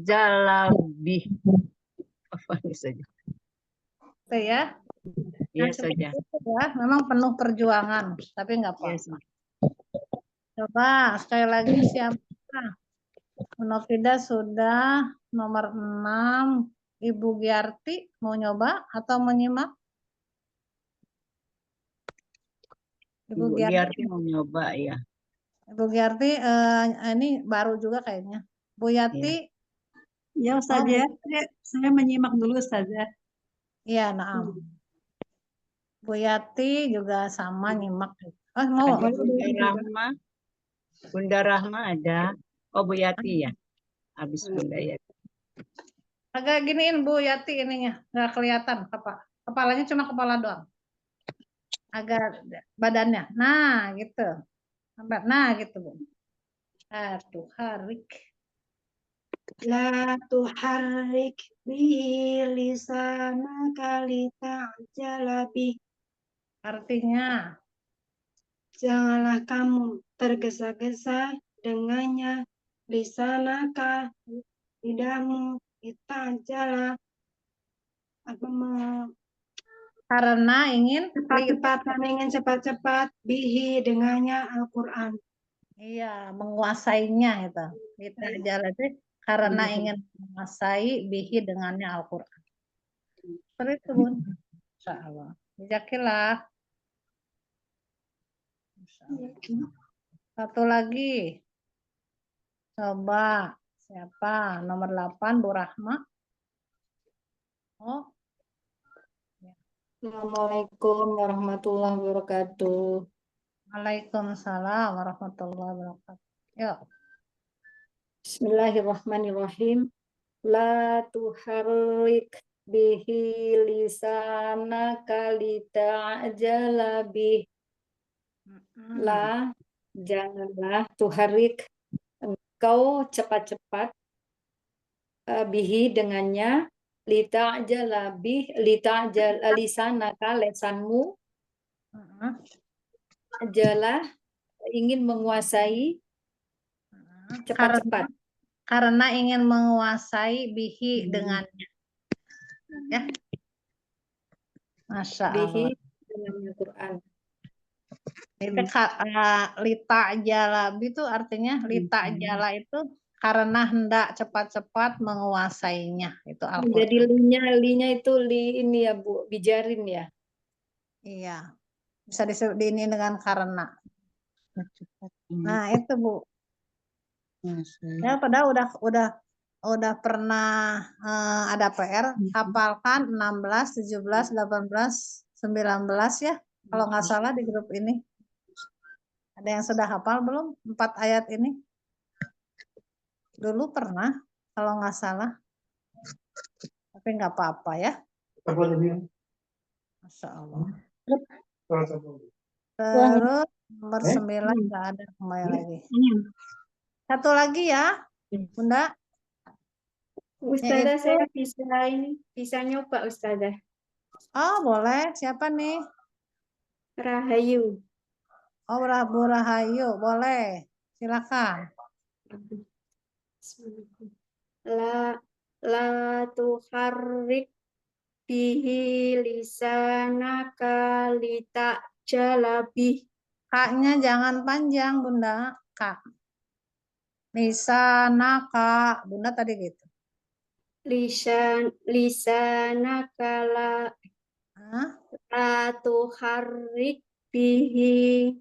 jalabi. Apa ini saja? Itu ya. Iya saja. Ya, memang penuh perjuangan, tapi nggak apa-apa. Coba sekali lagi siapa? Bu Novida sudah nomor 6. Ibu Giarti mau nyoba atau menyimak? Ibu Giarti mau nyoba ya. Ibu Giarti ini baru juga kayaknya. Bu Yati. Ya Ustazah, saya menyimak dulu Ustazah. Iya, nah. Bu Yati juga sama nyimak. Oh, mau. Bunda Rahma ada. Oh, Bu Yati ya. Habis Bunda Yati. Agak giniin Bu Yati ininya, nggak kelihatan kepalanya cuma kepala doang. Agak badannya. Nah, gitu. Nah, gitu, Bu. Tuharik. La tuharrik bihi lisanaka lita'jala bih. Artinya, janganlah kamu tergesa-gesa dengannya lisanaka lidahmu lita'jala karena ingin cepat-cepat bihi dengannya Al-Quran. Iya, menguasainya itu. Kita jalan itu karena ingin menguasai bihi dengannya Al-Quran. Seperti itu, Bun. Insya Allah. Bijakilah. Insya Allah. Satu lagi. Coba. Siapa? Nomor 8, Bu Rahma. Oh, Assalamualaikum warahmatullahi wabarakatuh. Waalaikumsalam warahmatullahi wabarakatuh. Yuk. Bismillahirrahmanirrahim. La tuharrik bihi lisanaka lita'jala bih. La, janganlah tuharrik, engkau cepat-cepat bihi dengannya, lita'jala bih, lita'jala lisanaka, lesanmu, ajalah ingin menguasai cepat-cepat. Karena ingin menguasai bihi dengannya. Ya. Masya Bihi Allah. dengan Al-Quran. Itu lita jalabi itu artinya lita jala itu karena hendak cepat-cepat menguasainya. Itu Al-Quran. Jadi linya itu ini ya Bu, bijarin ya. Iya. Bisa disebut ini dengan karena. Nah, itu Bu. Ya, padahal udah pernah ada PR, hafalkan 16, 17, 18, 19 ya. Kalau nggak salah di grup ini. Ada yang sudah hafal belum 4 ayat ini? Dulu pernah, kalau nggak salah. Tapi nggak apa-apa ya. Masya Allah. Terus nomor 9 nggak ada, kembali lagi. Satu lagi ya, Bunda. Ustazah, Yaitu, saya bisa nyoba Ustazah. oh boleh, siapa nih? Rahayu. Oh, Bu Rahayu, boleh. Silakan. La tuharrik bihi lisanaka lita'jala bih. Kaknya jangan panjang, Bunda. Kak. Lisanaka. Bunda tadi gitu. Lisanaka la tuharrik bihi.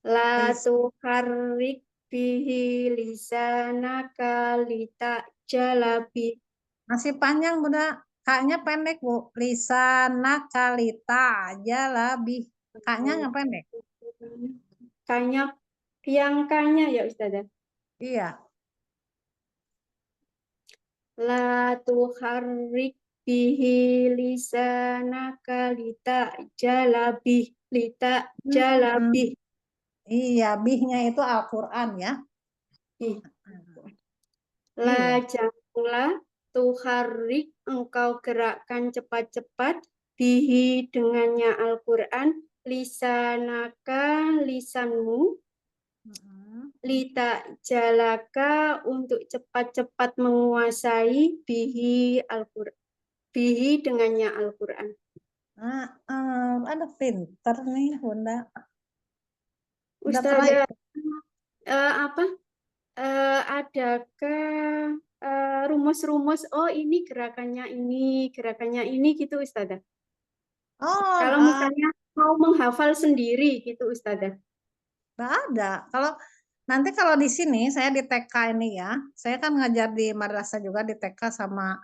La tuharrik bihi lisanaka lita'jala bih. Masih panjang, Bunda. Kaknya pendek, Bu. Lisanaka lita'jala bih. Kaknya nggak pendek. Kanya, yang kanya ya Ustazah. Iya. La tuharrik bihi lisanaka lita'jala bih. Lita'jala bih. Iya, bihnya itu Al-Quran ya. La janganlah tuharrik, engkau gerakkan cepat-cepat, bihi dengannya Al-Quran, lisanaka lisanmu, lita jalaka untuk cepat-cepat menguasai bihi Al-Quran, bihi dengannya Al-Quran. Ada pinter nih Bunda. Ustazah, adakah rumus-rumus? Oh ini gerakannya ini gitu Ustazah. Oh, kalau misalnya mau menghafal sendiri gitu Ustazah. Nggak ada. Nanti kalau di sini saya di TK ini ya, saya kan ngajar di madrasah juga di TK sama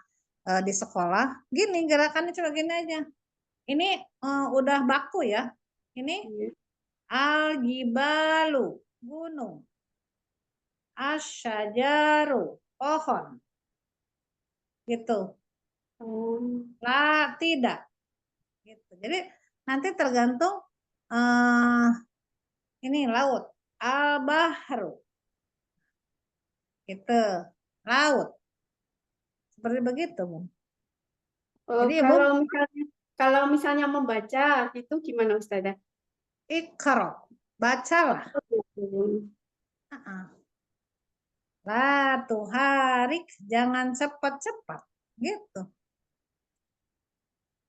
di sekolah. Gini gerakannya cuma gini aja. Ini udah baku ya. Ini al-jibalu, gunung. Asyajaru, pohon. Gitu. La tidak. Gitu. Jadi nanti tergantung ini laut. Al-bahru. Gitu. Laut. Seperti begitu, Bu. Jadi, kalau misalnya membaca itu gimana Ustazah? Iqra. Bacalah. La tuharik, jangan cepat-cepat. Gitu.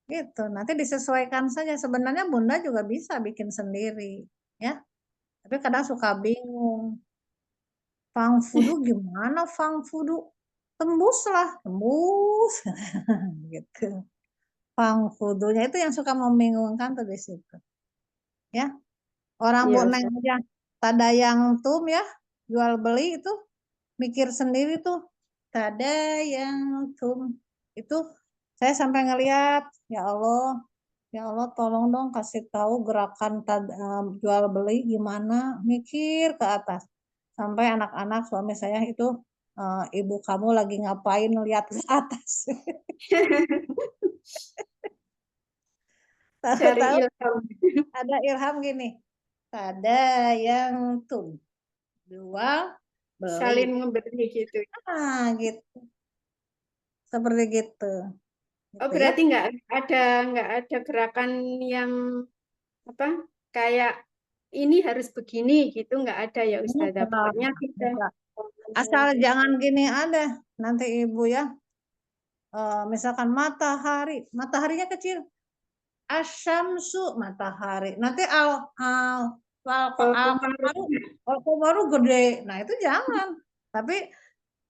Gitu. Nanti disesuaikan saja. Sebenarnya Bunda juga bisa bikin sendiri, ya. Tapi kadang suka bingung. Fangfudu gimana Fangfudu? Tembuslah, tembus. Gitu. fangfudunya itu yang suka membingungkan tuh di situ. Ya, orang Bu Iya, Neng Ustaz. aja tadayantum ya, jual beli itu mikir sendiri tuh. Tadayantum itu saya sampai ngelihat, ya Allah tolong dong kasih tahu gerakan jual beli gimana, mikir ke atas. Sampai anak-anak suami saya itu ibu kamu lagi ngapain lihat ke atas. Cari Tahu-tahu ilham. ada ilham gini. Tadayantum jual Saling beli. memberi gitu. Nah, gitu. Seperti gitu. Oh, Gitu ya. berarti nggak ada gerakan yang apa kayak ini harus begini gitu, nggak ada ya Ustazah. Enggak, Pokoknya kita enggak. Asal jangan gini ada. Nanti ibu ya, misalkan mataharinya kecil. Asyamsu matahari. Nanti al-qamaru gede. Nah, itu jangan. Tapi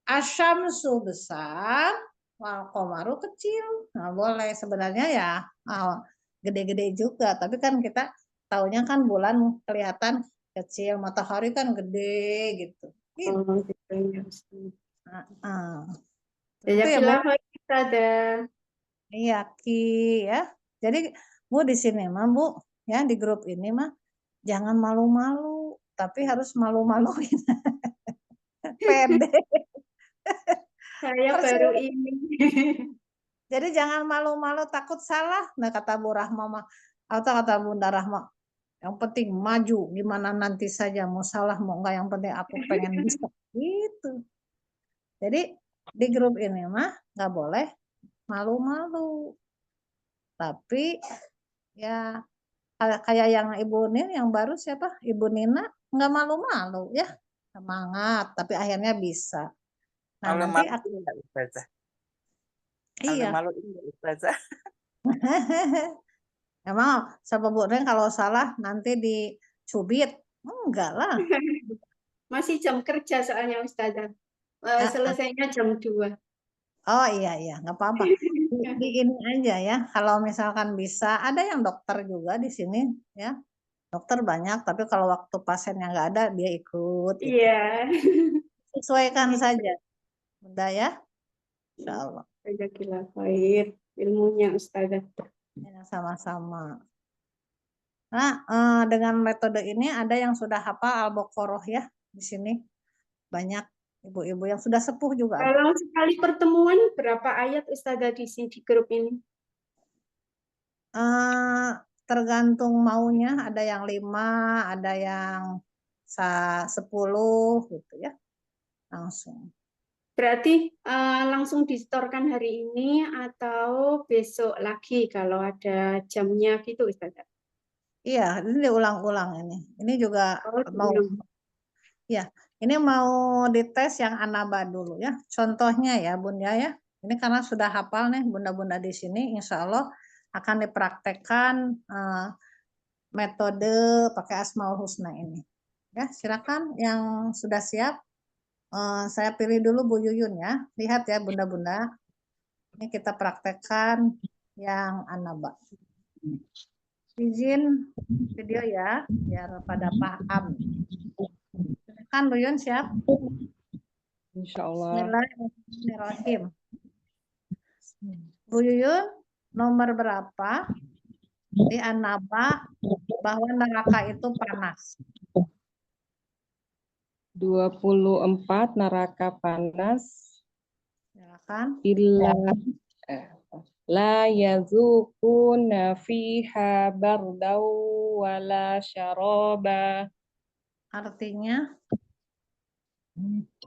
asyamsu besar, wal-qamaru kecil. Nah, boleh sebenarnya ya gede-gede juga. Tapi kan kita taunya kan bulan kelihatan kecil, matahari kan gede gitu. Gitu. oh, gitu ya Ustaz. Itu ya Bu. Jazakallah khair, Ustazah. Iya, Ki ya. Jadi Bu di sini mah Bu, ya di grup ini mah jangan malu-malu, tapi harus malu-maluin. Pede. Saya Percaya. baru ini. Jadi jangan malu-malu takut salah. Nah kata Bu Rahma mah, atau kata Bunda Rahma, yang penting maju, gimana nanti saja mau salah mau enggak, yang penting aku pengen bisa. Gitu. Jadi di grup ini mah nggak boleh malu-malu. Tapi ya kayak yang Ibu Nin yang baru siapa? Ibu Nina nggak malu-malu ya. Semangat, tapi akhirnya bisa. Nah, nanti Malu-malu aku enggak Ustazah? iya. Malu-malu enggak Ustazah? Emang sama Bu Nin kalau salah nanti dicubit. Enggak lah. Masih jam kerja soalnya Ustazah. Selesainya jam 2. Oh iya, nggak apa-apa. Di ini aja ya. Kalau misalkan bisa, ada yang dokter juga di sini ya. Dokter banyak, tapi kalau waktu pasiennya nggak ada, dia ikut. Gitu. Iya. Sesuaikan saja, Bunda ya. Insya Allah. Jazakallah khair ilmunya Ustazah. Ya, sama-sama. Nah, dengan metode ini ada yang sudah hafal Al-Baqarah ya di sini. Banyak ibu-ibu yang sudah sepuh juga. Kalau sekali pertemuan berapa ayat Ustazah di sini di grup ini? Tergantung maunya, ada yang 5, ada yang 10 gitu ya. Langsung. Berarti langsung disetorkan hari ini atau besok lagi kalau ada jamnya gitu Ustazah? Iya, ini diulang-ulang ini. Ini juga mau ya, ini mau dites yang Anaba dulu ya. Contohnya ya Bunda ya. Ini karena sudah hafal nih Bunda-bunda di sini, insya Allah akan dipraktekkan metode pakai Asmaul Husna ini. Ya, silakan yang sudah siap. Saya pilih dulu Bu Yuyun ya. Lihat ya Bunda-bunda. Ini kita praktekkan yang Anaba. Izin video ya, biar pada paham. Kan Bu Yuyun siap? Insya Allah. Bismillahirrahmanirrahim. Bu Yuyun, nomor berapa di An-Naba bahwa neraka itu panas? 24 neraka panas. Silakan. Illa la yazukuna fiha bardau wala syaraba. Artinya?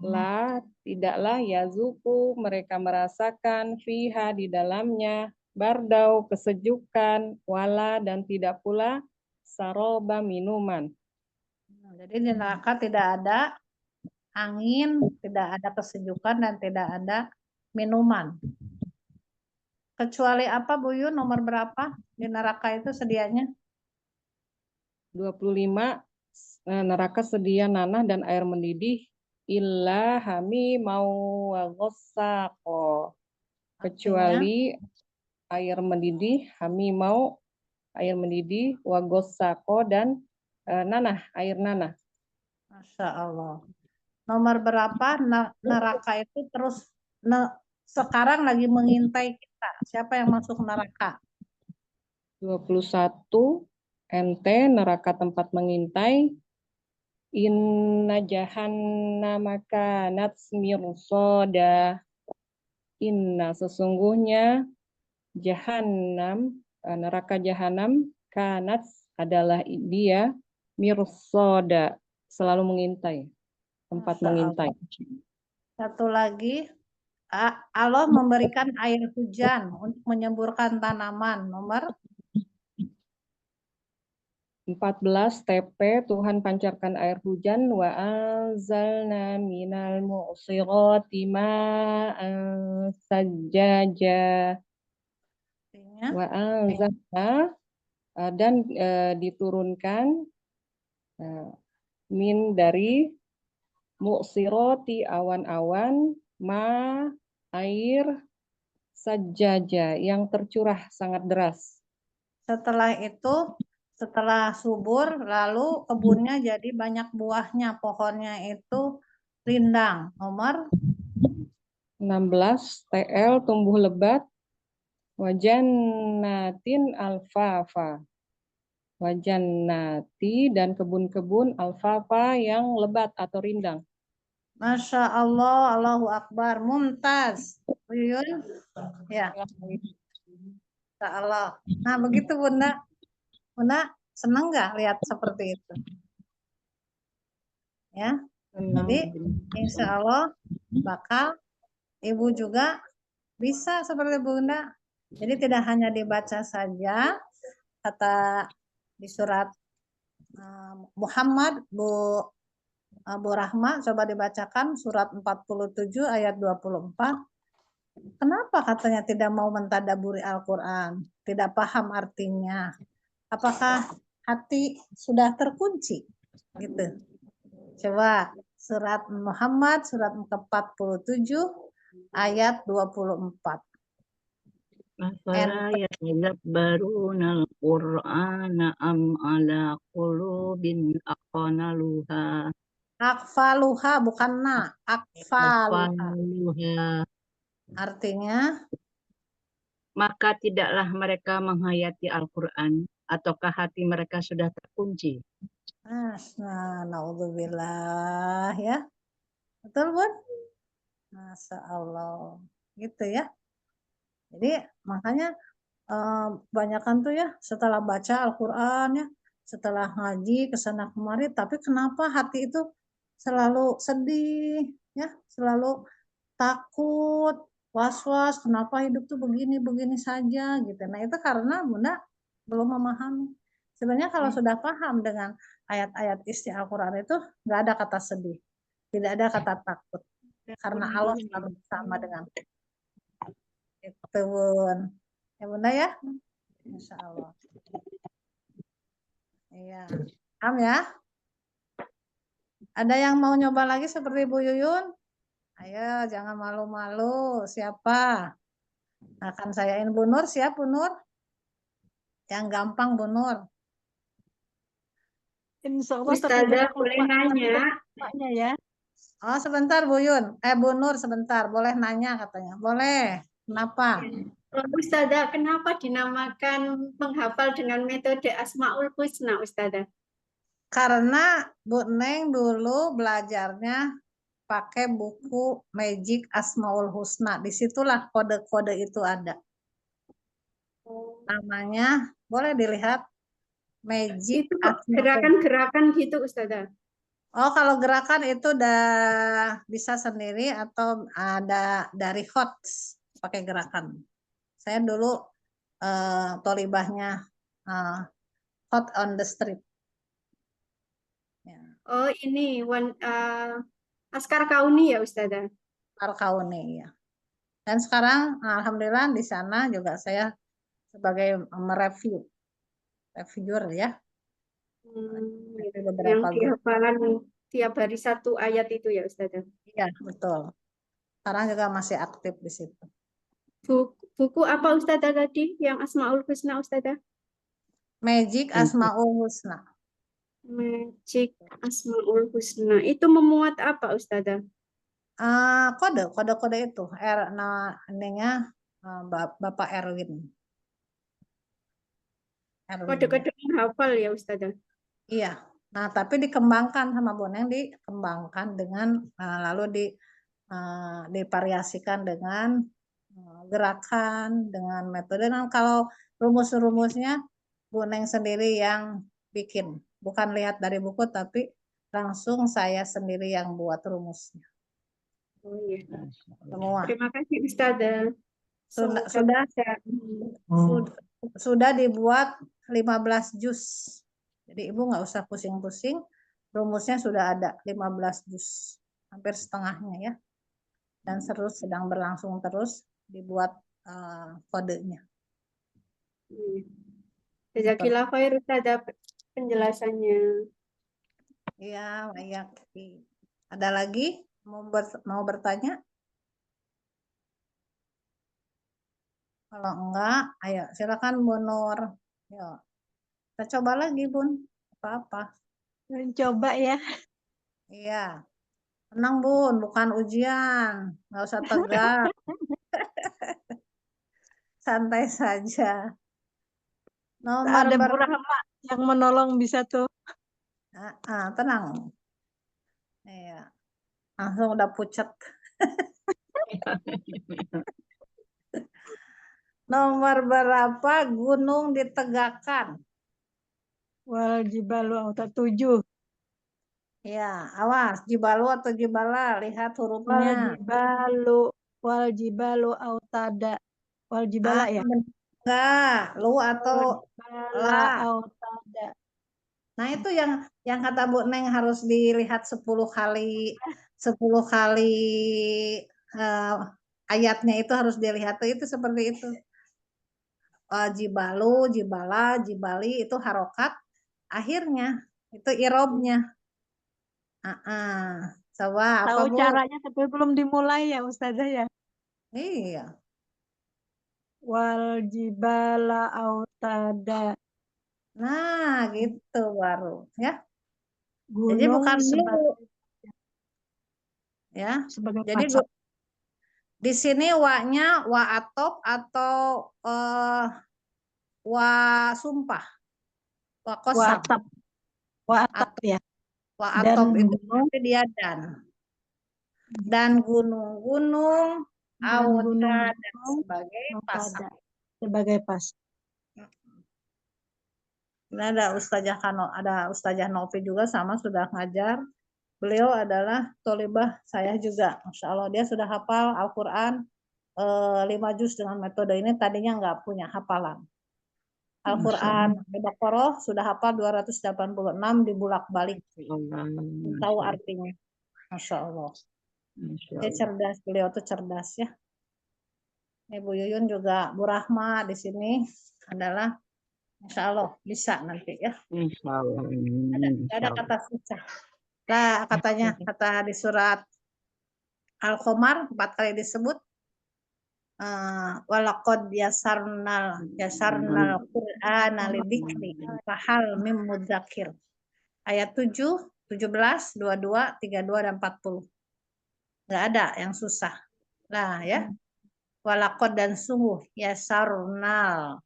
La, tidaklah yazuku mereka merasakan fiha di dalamnya bardau kesejukan, wala dan tidak pula saroba minuman. Jadi di neraka tidak ada angin, tidak ada kesejukan dan tidak ada minuman. Kecuali apa Bu Yun, nomor berapa di neraka itu sedianya? 25 neraka sedia nanah dan air mendidih illa hami mau wagossako, kecuali air mendidih, hamimau, air mendidih, wagosako, dan nanah, air nanah. Masya Allah. Nomor berapa neraka itu terus sekarang lagi mengintai kita. Siapa yang masuk neraka? 21, ente neraka tempat mengintai. Inna jahannama kanat mirsada. Inna sesungguhnya jahannam, neraka jahanam, kanat adalah dia, mirsada, selalu mengintai, tempat Masya mengintai. Satu lagi, Allah memberikan air hujan untuk menyemburkan tanaman. Nomor 14 TP, Tuhan pancarkan air hujan, wa anzalna minal mu'sirati ma'an sajjaja. artinya Wa anzalna, dan diturunkan min dari mu'sirati awan-awan, ma air sajjaja yang tercurah sangat deras. setelah itu, setelah subur, lalu kebunnya jadi banyak buahnya, pohonnya itu rindang. Nomor 16 TL tumbuh lebat, wajannatin alfafa. Wajannati dan kebun-kebun alfafa yang lebat atau rindang. Masya Allah, Allahu Akbar, mumtaz. Uyun, ya, Masya Allah. Nah, begitu Bunda. Bunda senang nggak lihat seperti itu? Ya, jadi insya Allah bakal Ibu juga bisa seperti Bunda. Jadi tidak hanya dibaca saja, kata di surat Muhammad, Bu Rahma, coba dibacakan surat 47 ayat 24. Kenapa katanya tidak mau mentadaburi Al-Quran? Tidak paham artinya. Apakah hati sudah terkunci? Gitu. Coba surat Muhammad, surat ke-47 ayat 24. Afala yatadabbaruna al-Qur'ana am ala qulubin aqnaluha. Akfaluha bukan na, akfaluha. Aqfaluha. Artinya Maka tidaklah mereka menghayati Al-Quran, ataukah hati mereka sudah terkunci? nah, naudzubillah ya. Betul, Bun? Masya Allah. Gitu ya. Jadi makanya kebanyakan tuh ya setelah baca Al-Quran ya, setelah ngaji kesana kemari, tapi kenapa hati itu selalu sedih ya, selalu takut, was-was, kenapa hidup tuh begini saja gitu. Nah itu karena Bunda belum memahami. Sebenarnya kalau sudah paham dengan ayat-ayat isi Al-Quran itu nggak ada kata sedih, tidak ada kata takut, karena Allah selalu bersama dengan kita. Itu Bun. Ya Bunda ya. Insya Allah. Iya. Paham ya? Ada yang mau nyoba lagi seperti Bu Yuyun? Ayo, jangan malu-malu. Siapa? Akan sayain Bu Nur. Siap Bu Nur? Yang gampang Bu Nur. Insya Allah tapi Ustazah banyak boleh lupa nanya? ya. Oh sebentar Bu Yun. Bu Nur sebentar. Boleh nanya katanya. Boleh. Kenapa? Ustazah, kenapa dinamakan menghafal dengan metode Asmaul Husna, Ustazah? Karena Bu Neng dulu belajarnya pakai buku Magic Asmaul Husna. Disitulah kode-kode itu ada. Namanya, boleh dilihat, Magic Itu Asmaul. gerakan-gerakan gitu, Ustazah. Oh, kalau gerakan itu udah bisa sendiri atau ada dari HOTS pakai gerakan. Saya dulu tolibahnya Hot on the Street. Ya. Oh, ini Askar Kauni ya, Ustazah? Askar Kauni, ya. Dan sekarang, alhamdulillah di sana juga saya sebagai reviewer ya. Yang dihafalan tiap hari satu ayat itu ya, Ustazah? Iya, betul. Sekarang juga masih aktif di situ. buku apa Ustazah tadi yang Asmaul Husna Ustazah? Magic Asmaul Husna. Magic Asmaul Husna. Itu memuat apa Ustazah? Kode itu ininya Bapak Erwin. Kode-kode menghafal ya Ustazah? Iya. Nah, tapi dikembangkan sama Boneng, dikembangkan dengan lalu divariasikan dengan gerakan, dengan metode. Dan kalau rumus-rumusnya Boneng sendiri yang bikin, bukan lihat dari buku, tapi langsung saya sendiri yang buat rumusnya. Oh iya. Semua. Terima kasih Ustazah. Sudah dibuat 15 juz. Jadi Ibu nggak usah pusing-pusing, rumusnya sudah ada 15 juz, hampir setengahnya ya. Dan sedang berlangsung terus dibuat kodenya. Jazakillah khair Ustazah penjelasannya. Iya, banyak. Ada lagi mau bertanya? Kalau enggak, ayo silakan Bu Nur. Yuk. Kita coba lagi Bun. Apa-apa. Coba ya. Iya. Tenang Bun, bukan ujian. Nggak usah tegang. Santai saja. Nomor Ada Bu Rahma yang menolong bisa tuh. Tenang. Iya. Langsung udah pucat. Nomor berapa gunung ditegakkan? Wal jibalu auta 7. Ya, awas. Jibalu atau jibala? Lihat hurufnya. Wal jibalu autada. Wal jibala ya? Enggak. Lu atau la. Autada. Nah, itu yang kata Bu Neng harus dilihat 10 kali ayatnya itu harus dilihat itu seperti itu. Jibalu, jibala, jibali itu harokat akhirnya itu irobnya. Coba apa Tahu Bu? caranya tapi belum dimulai ya Ustazah ya. Iya. Wal jibala autada. Nah, gitu baru ya. Gunung Jadi bukan sebagai, ya. sebagai Jadi pasak. di sini wa-nya wa atop atau wa sumpah. Wa kosam. Wa atap ya. Wa Dan atop itu gunung. tapi dia dan gunung-gunung autada sebagai pasak. Sebagai pasak. Ini ada Ustazah Novi juga sama sudah ngajar. Beliau adalah tolibah saya juga. Masya Allah dia sudah hafal Al-Quran 5 juz dengan metode ini, tadinya nggak punya hafalan. Al-Quran Al-Baqarah sudah hafal 286 dibulak-balik. Tahu artinya. Masya Allah. Dia cerdas, beliau tuh cerdas ya. Ibu Yuyun juga Bu Rahma di sini adalah Insya Allah bisa nanti ya. Insya Allah. Ada kata susah. Nah, kata di surat Al-Qamar 4 kali disebut walaqad yasarnal Qur'ana lidzikri fahal mim mudzakir. Ayat 7, 17, 22, 32 dan 40. Enggak ada yang susah. Nah, ya. Walaqad dan sungguh yasarnal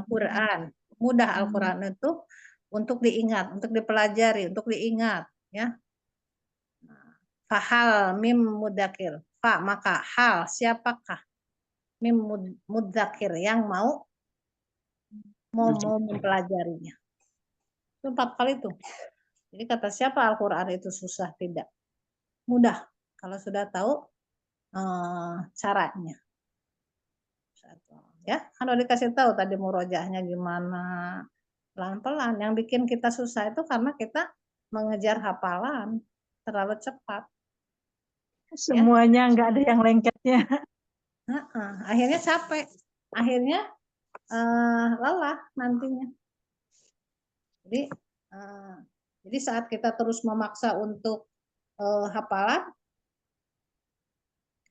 Qur'an. Mudah Al-Qur'an itu untuk diingat, untuk dipelajari, untuk diingat, ya. Fahal mim mudzakir. Fa maka hal siapakah mim mudzakir yang mau mempelajarinya. Itu 4 kali itu. Jadi kata siapa Al-Quran itu susah? Tidak. Mudah. Kalau sudah tahu caranya. Ya, kalau dikasih tahu tadi murojaahnya gimana. Pelan-pelan. Yang bikin kita susah itu karena kita mengejar hafalan terlalu cepat. Semuanya nggak ada yang lengketnya. Akhirnya capek. Akhirnya lelah nantinya. Jadi saat kita terus memaksa untuk hafalan,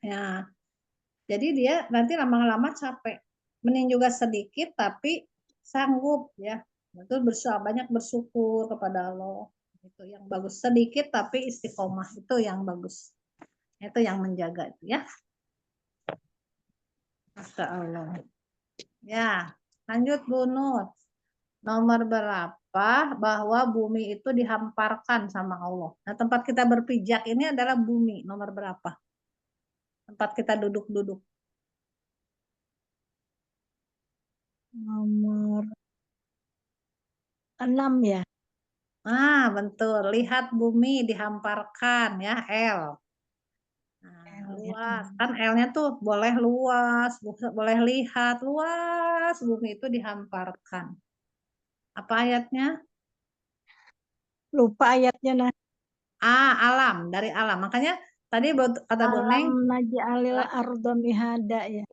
ya Jadi dia nanti lama-lama capek. Mending juga sedikit tapi sanggup ya. Betul banyak bersyukur kepada Allah. Itu yang bagus. Sedikit tapi istiqomah itu yang bagus. Itu yang menjaga itu ya. Masya Allah. Ya, lanjut Bu Nur. Nomor berapa bahwa bumi itu dihamparkan sama Allah. Nah, tempat kita berpijak ini adalah bumi. Nomor berapa? Tempat kita duduk-duduk. Nomor 6 ya. Ah, betul. Lihat bumi dihamparkan ya, L. Nah, luas. Kan L-nya tuh boleh luas, boleh lihat luas, bumi itu dihamparkan. Apa ayatnya? Lupa ayatnya nah. Alam, dari alam. Makanya tadi kata Boneng, Alam naj'alil arda mihada ya.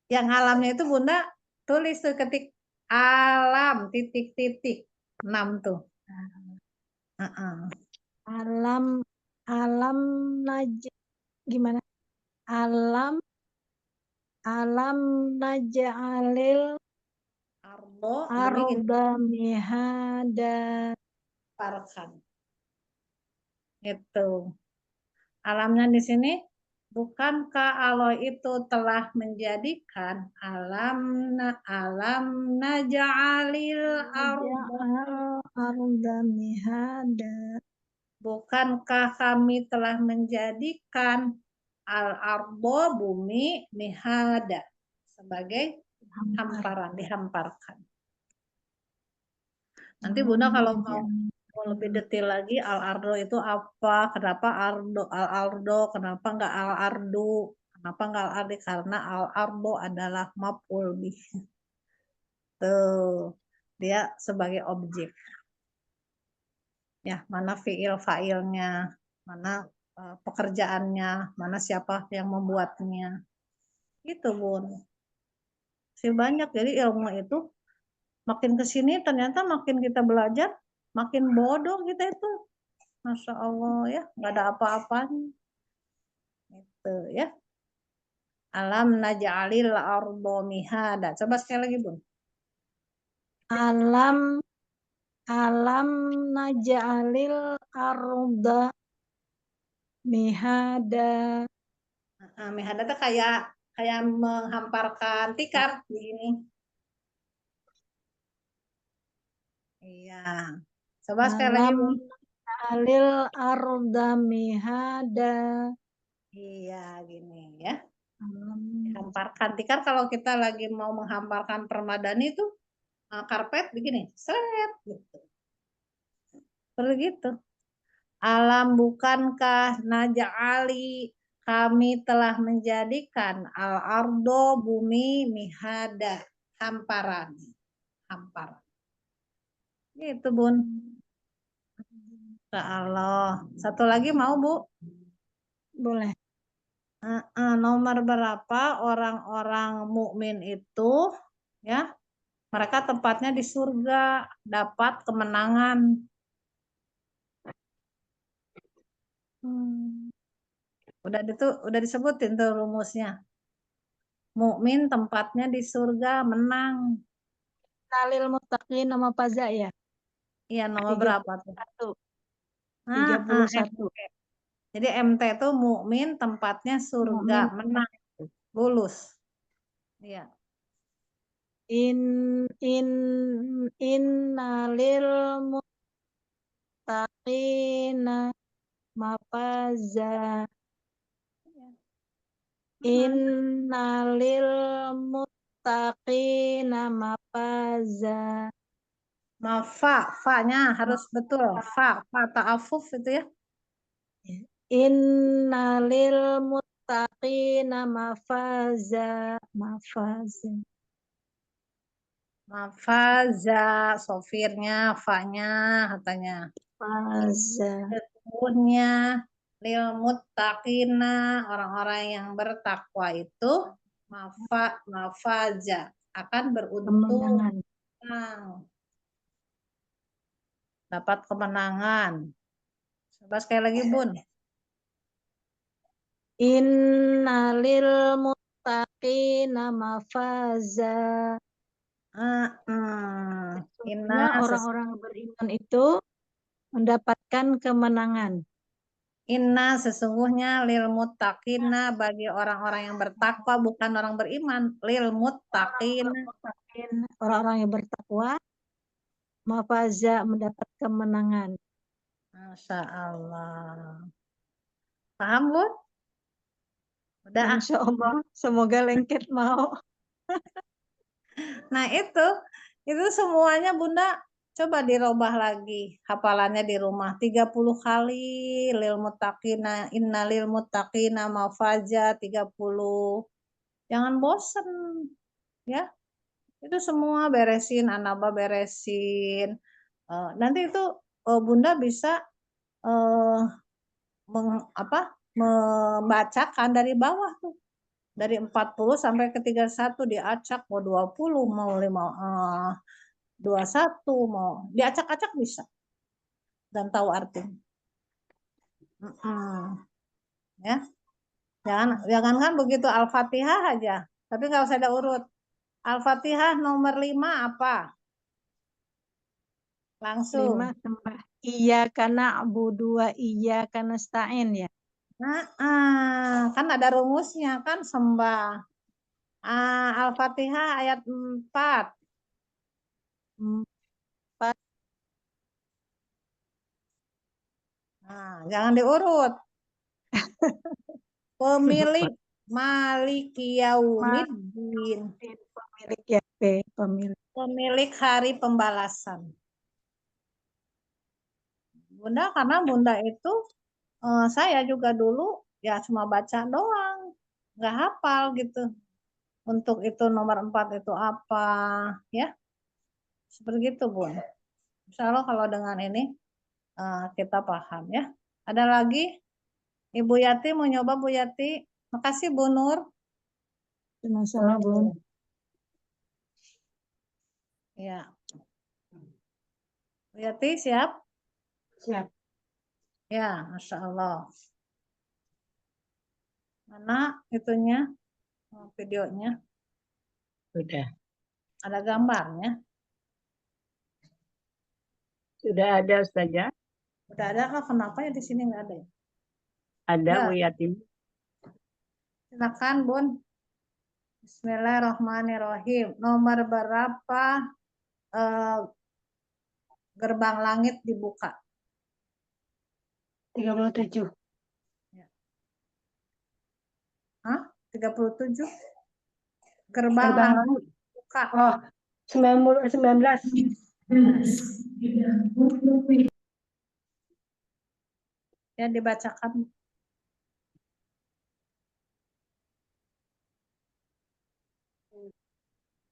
yang alamnya itu Bunda tulis tuh ketik alam titik-titik 6 tuh. Alam gimana? Alam naj'alil arda mihada. Parkan. Itu. Alamnya di sini, bukankah Allah itu telah menjadikan alam naj'alil arda mihada. Bukankah kami telah menjadikan al-ardo bumi mihada sebagai hamparan, dihamparkan. Nanti Bunda kalau mau lebih detail lagi al-ardo itu apa, kenapa al-ardo, kenapa enggak al-ardu, kenapa enggak al-ardi, karena al-ardo adalah maf'ul bih. Tuh, dia sebagai objek. Ya, mana fiil fa'ilnya, mana pekerjaannya, mana siapa yang membuatnya. Itu Bun. Masih banyak, jadi ilmu itu makin ke sini ternyata makin kita belajar, makin bodoh kita itu. Masya Allah ya, nggak ada apa-apanya. Itu ya. Alam naj'alil ardo mihada. Coba sekali lagi Bun. Alam naj'alil arda mihada. Mihada itu kayak menghamparkan tikar begini. Iya. Coba sekali lagi Bun. Alil arda mihada. Iya, gini ya. Hamparkan tikar kalau kita lagi mau menghamparkan permadani itu karpet begini, seret gitu. Seperti gitu. Alam bukankah naj'ali kami telah menjadikan al-ardo bumi mihada hamparan. Hamparan. Gitu Bun. Allah. Satu lagi mau Bu? Boleh. Nomor berapa orang-orang mukmin itu ya, mereka tempatnya di surga, dapat kemenangan. Udah disebutin tuh rumusnya. Mukmin tempatnya di surga, menang. Nalil muttaqin nama Paza ya. Iya, nomor berapa tuh? 31. Jadi MT itu mukmin tempatnya surga, menang, lulus. Iya. Innalil muttaqina mafaza. Innalil muttaqina mafaza. Fa-nya harus betul. Fa ta'afuf itu ya. Innalil muttaqina mafaza. Mafaza, sofirnya, fa-nya katanya. Faza. Sesungguhnya lil muttaqina, orang-orang yang bertakwa itu mafaza akan beruntung, dapat kemenangan. Coba sekali lagi Bun. Innalil muttaqina mafaza. Inna Sesungguhnya orang-orang beriman itu mendapatkan kemenangan. Inna sesungguhnya lil muttaqina bagi orang-orang yang bertakwa, bukan orang beriman. Lil muttaqina. Orang-orang yang bertakwa mafaza mendapat kemenangan. Masya Allah. Paham, Bu? Udah. Insya Allah, semoga lengket mau. Nah, itu semuanya Bunda coba dirubah lagi hafalannya di rumah 30 kali lil muttaqina, innalil muttaqina mafaza 30. Jangan bosen ya. Itu semua beresin, Anaba beresin. Nanti itu Bunda bisa membacakan dari bawah tuh. Dari 40 sampai ke 31 diacak, mau 20, mau 21, mau diacak-acak bisa. Dan tahu artinya. Ya. Jangan begitu Al-Fatihah aja, tapi nggak usah ada urut. Al-Fatihah nomor 5 apa? Langsung. 5 sembah. Iya karena Abu 2 iya karena stain ya. Kan ada rumusnya kan sembah. Al-Fatihah ayat 4. 4. Jangan diurut. Pemilik Maliki Yaumiddin. Pemilik ya, Pemilik hari pembalasan. Bunda, karena Bunda itu saya juga dulu ya cuma baca doang, nggak hafal gitu. Untuk itu nomor 4 itu apa, ya? Seperti itu, Bun. Insya Allah kalau dengan ini kita paham ya. Ada lagi? Ibu Yati mau nyoba, Bu Yati? Makasih, Bu Nur. Sama-sama, Bun. Ya. Bu Yati siap? Siap. Ya, Masya Allah. Mana itunya? Videonya? Sudah. Ada gambarnya? Sudah ada saja. Udah ada kah? Kenapa ya di sini nggak ada ya? Ada Ya. Bu Yati. Silakan, Bun. Bismillahirrahmanirrahim. Nomor berapa gerbang langit dibuka? 37. Hah? 37? Gerbang Gerbang langit dibuka. Oh, 19. Ya, dibacakan.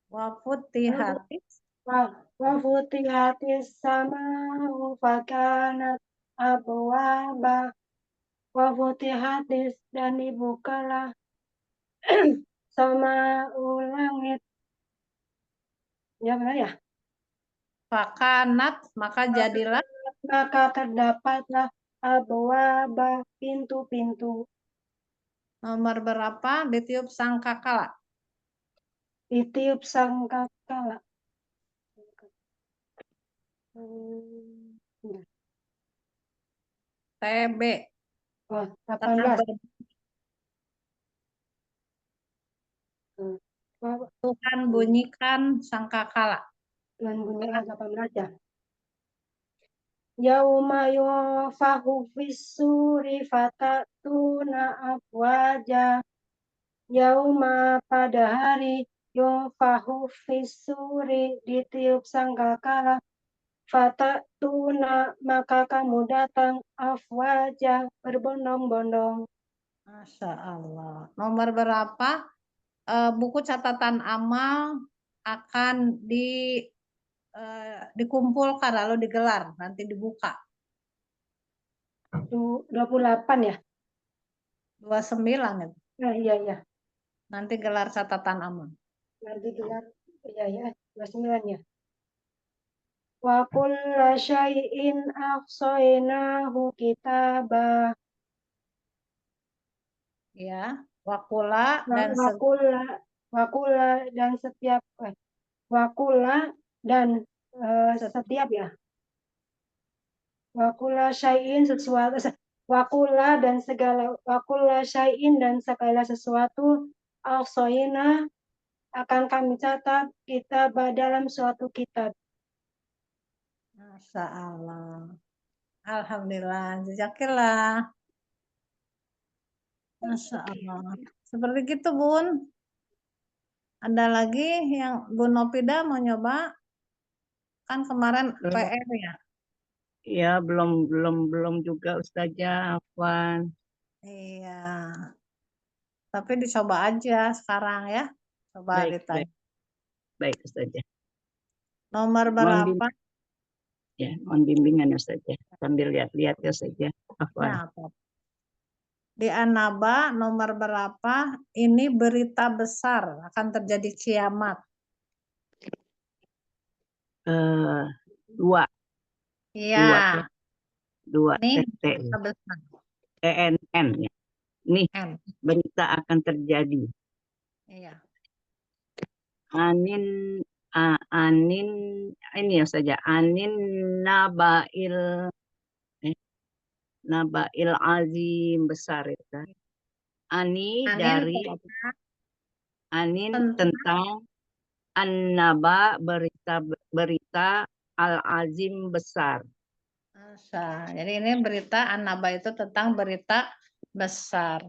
Wa futihatis. Wa futihatis sama'u fakanat abwaba. Wa futihatis dan dibukalah sama'u langit. Ya benar ya? Fakanat, maka jadilah. Maka terdapatlah abwaba, pintu-pintu. Nomor berapa? Ditiup sangkakala. Ditiup sangkakala. TB. Oh, 18. Tuhan bunyikan sangkakala. Tuhan bunyikan 18 ya. Yauma yunfahu fis-suri fatatuna afwaja. Yauma pada hari yunfahu fis-suri ditiup sangkakala. Fatatuna maka kamu datang afwaja berbondong-bondong. Masya Allah. Nomor berapa? Buku catatan amal akan dikumpulkan lalu digelar, nanti dibuka. 28 ya? 29 itu. Iya. Nanti gelar catatan amal. Nanti gelar, iya, 29 ya. Wa kulla syai'in ahsaynahu kitaba. Ya. wakula dan wakula dan setiap wakula dan setiap ya. Wakula syai'in sesuatu wakula dan segala sesuatu al-soina akan kami catat kitab dalam suatu kitab. Masya Allah. Alhamdulillah. Jazakillah. Masya Allah. Seperti gitu, Bun. Ada lagi yang Bu Nopida mau nyoba? Kan kemarin PR ya? Ya, belum juga Ustazah, Afwan. Iya. Tapi dicoba aja sekarang ya. Coba ditanya. Baik Ustazah. Nomor Mohon berapa? Mohon bimbingan Ustazah. Sambil lihat-lihat ya Ustazah. Afwan. Nah, di An-Naba nomor berapa? Ini berita besar akan terjadi kiamat. 2. Iya. 2 Ini TT. berita besar. TNN ya. Nih, berita akan terjadi. Iya. Anin ini ya saja. Anin nabail azim besar itu. Anin dari tentang an-naba berita al-azim besar. Jadi ini berita An-Naba itu tentang berita besar.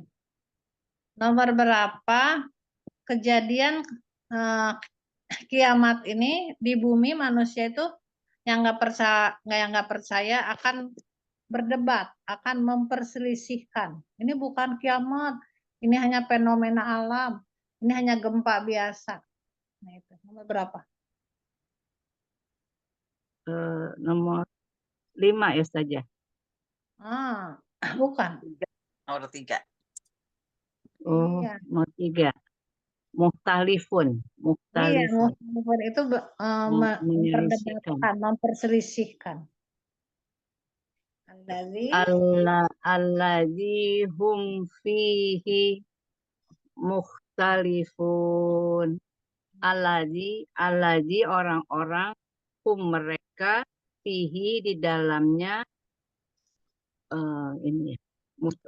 Nomor berapa? Kejadian kiamat ini di bumi manusia itu yang nggak percaya akan berdebat, akan memperselisihkan. Ini bukan kiamat, ini hanya fenomena alam, ini hanya gempa biasa. Nah itu nomor berapa? Nomor 5 ya saja. Bukan. Nomor 3. Oh, Iya. nomor 3. Mukhtalifun. Iya, mukhtalifun itu menyelesaikan. memperselisihkan. Alladzi hum fihi mukhtalifun. Alladzi orang-orang mereka fihi di dalamnya ini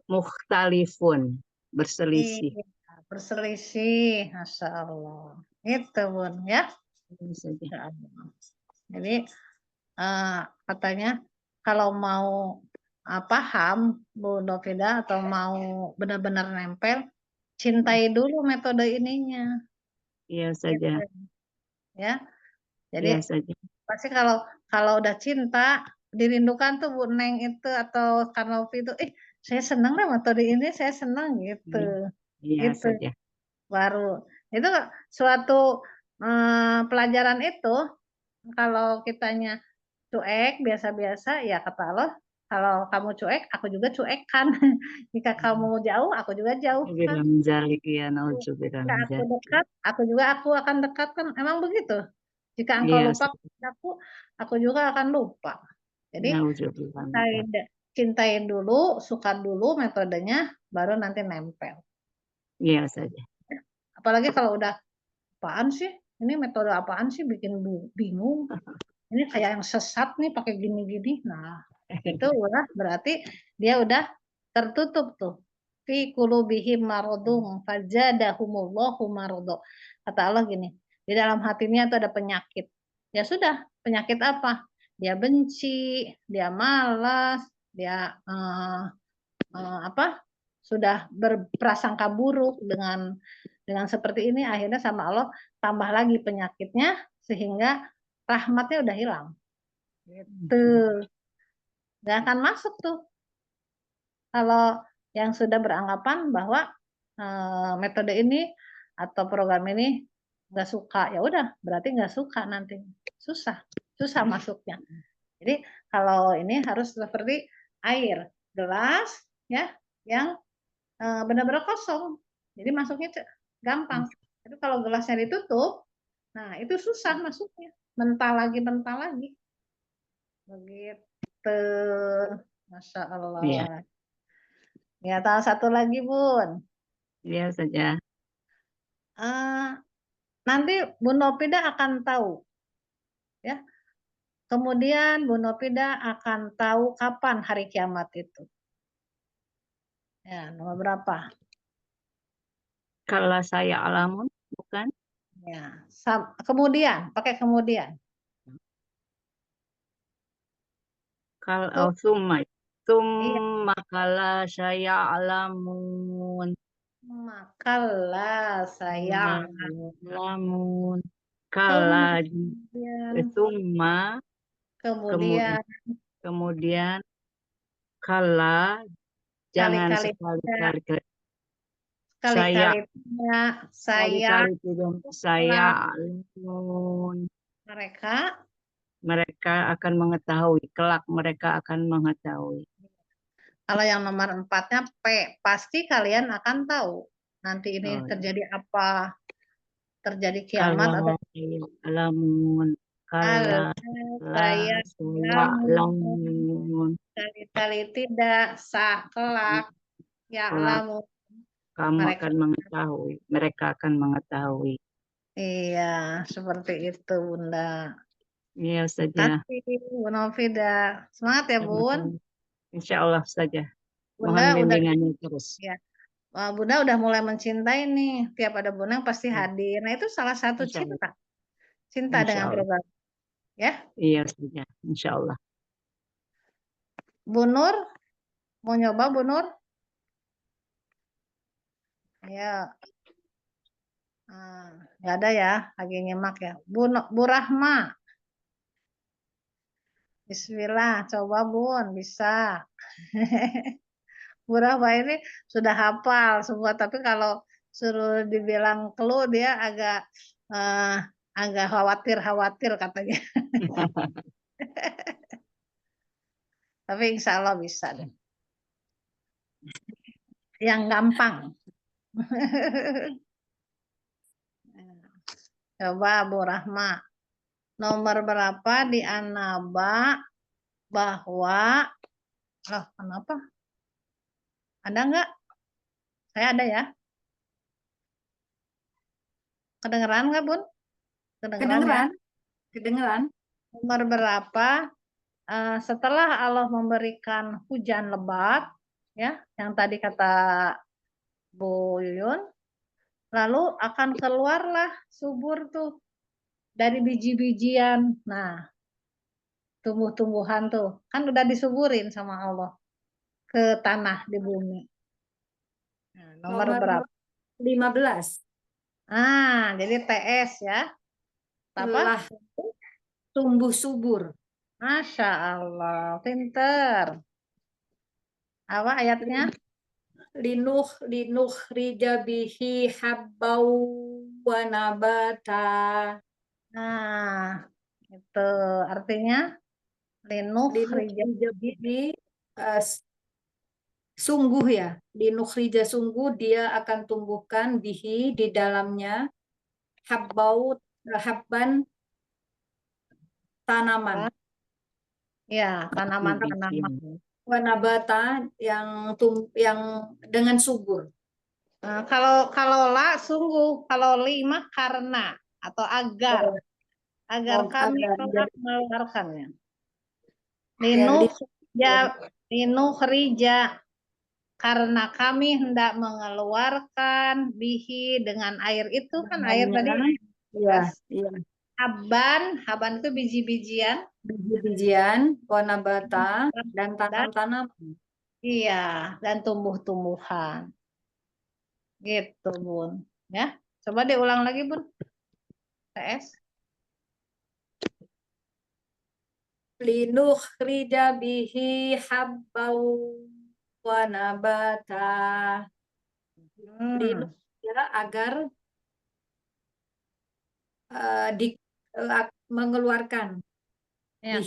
mukhtalifun berselisih. Iya, berselisih, Masya Allah. Itu Bun ya. Jadi katanya kalau mau paham Bu Novida atau mau benar-benar nempel, cintai dulu metode ininya. Iya saja. Ya. Jadi saja. pasti kalau udah cinta dirindukan tuh Bu Neng itu atau Kanopi itu, saya senang deh metode ini, saya senang gitu. Iya Gitu. saja. Baru itu suatu pelajaran itu kalau kitanya cuek biasa-biasa ya kata Allah, kalau kamu cuek aku juga cuekkan. Jika kamu jauh aku juga jauhkan. Jika aku dekat aku akan dekatkan. Emang begitu. Jika engkau lupa aku juga akan lupa. Jadi cintain dulu, suka dulu metodenya, baru nanti nempel. Iya saja. Apalagi kalau udah apaan sih? Ini metode apaan sih? Bikin bingung. Ini kayak yang sesat nih pakai gini-gini. Nah, itu udah berarti dia udah tertutup tuh. Fi qulubihim maradun fazadahumullahu marada. Kata Allah gini, di dalam hatinya itu ada penyakit. Ya sudah, penyakit apa? Dia benci, dia malas, dia sudah berprasangka buruk dengan seperti ini, akhirnya sama Allah tambah lagi penyakitnya sehingga rahmatnya udah hilang. Gitu. Nggak akan masuk tuh. Kalau yang sudah beranggapan bahwa metode ini atau program ini nggak suka, ya udah berarti nggak suka nanti. Susah masuknya. Jadi kalau ini harus seperti air gelas ya yang benar-benar kosong. Jadi masuknya gampang. Tapi kalau gelasnya ditutup, nah itu susah masuknya. Mentah lagi. Begitu. Masya Allah. Iya. Ya, tahu satu lagi, Bun. Iya saja. Eh, nanti Bu Nopida akan tahu, ya. Kemudian Bu Nopida akan tahu kapan hari kiamat itu. Ya, nomor berapa? Kalau saya alamun, bukan? Ya, kemudian pakai kemudian. Kalau summa. Iya. Summa kala saya alamun. Makalah saya Alamun. Kala summa. kemudian Kemudian kala jangan kali-kali sekali-kali kali-kali tidak saya kali-kali tidak saya alamun. Mereka akan mengetahui, kelak mereka akan mengetahui. Kalau yang nomor 4-nya P, pasti kalian akan tahu nanti ini terjadi apa, terjadi kiamat atau alamun. Kala saya alamun. kali-kali tidak kelak ya alamun. Kamu akan mengetahui, mereka akan mengetahui. Iya, seperti itu Bunda. Iya saja. Kasih Bu Novida. Semangat ya Bun. Insya Allah saja. Bunda Mohon bimbingannya terus. Ya. Wah, Bunda udah mulai mencintai nih. Tiap ada Bunda yang pasti hadir. Nah itu salah satu cinta. Cinta dengan program. Ya. Iya saja. Insya Allah. Bu Nur, mau nyoba Bu Nur? Ya. Nggak ada ya, lagi nyimak ya. Bu Rahma. Bismillah, coba Bun, bisa. Bu Rahma ini sudah hafal semua, tapi kalau suruh dibilang clue dia agak khawatir katanya. Tapi insya Allah bisa deh. Yang gampang. Coba Bu Rahma. Nomor berapa di An-Naba bahwa loh kenapa? Ada nggak? Saya ada ya. Kedengeran nggak Bun? Kedengeran. Ya? Kedengeran. Nomor berapa setelah Allah memberikan hujan lebat, ya, yang tadi kata Bu Yuyun, lalu akan keluarlah subur tuh dari biji-bijian. Nah, tumbuh-tumbuhan tuh kan udah disuburin sama Allah ke tanah di bumi. Nah, nomor berapa? 15. Jadi TS ya. Telah tumbuh subur. Masya Allah, pinter. Apa ayatnya? Linuh rijabihi habbau wa nabata. Nah, itu artinya linuh rijabihi sungguh ya, linukhrija sungguh dia akan tumbuhkan bihi di dalamnya habban tanaman. Ya, tanaman-tanaman. Wanabata yang dengan subur. Kalau la sungguh, kalau lima karena atau agar kami telah mengeluarkannya. Linuh rija karena kami hendak mengeluarkan bihi dengan air itu kan air tadi. Iya. Haban itu biji-bijian. Biji-bijian, wanabata dan tanam-tanam. Iya, dan tumbuh-tumbuhan. Gitu, Bun. Ya, coba diulang lagi, Bun. TS. Linukhrija bihi habbau wa nabata. Linukhrija agar mengeluarkan. Ya,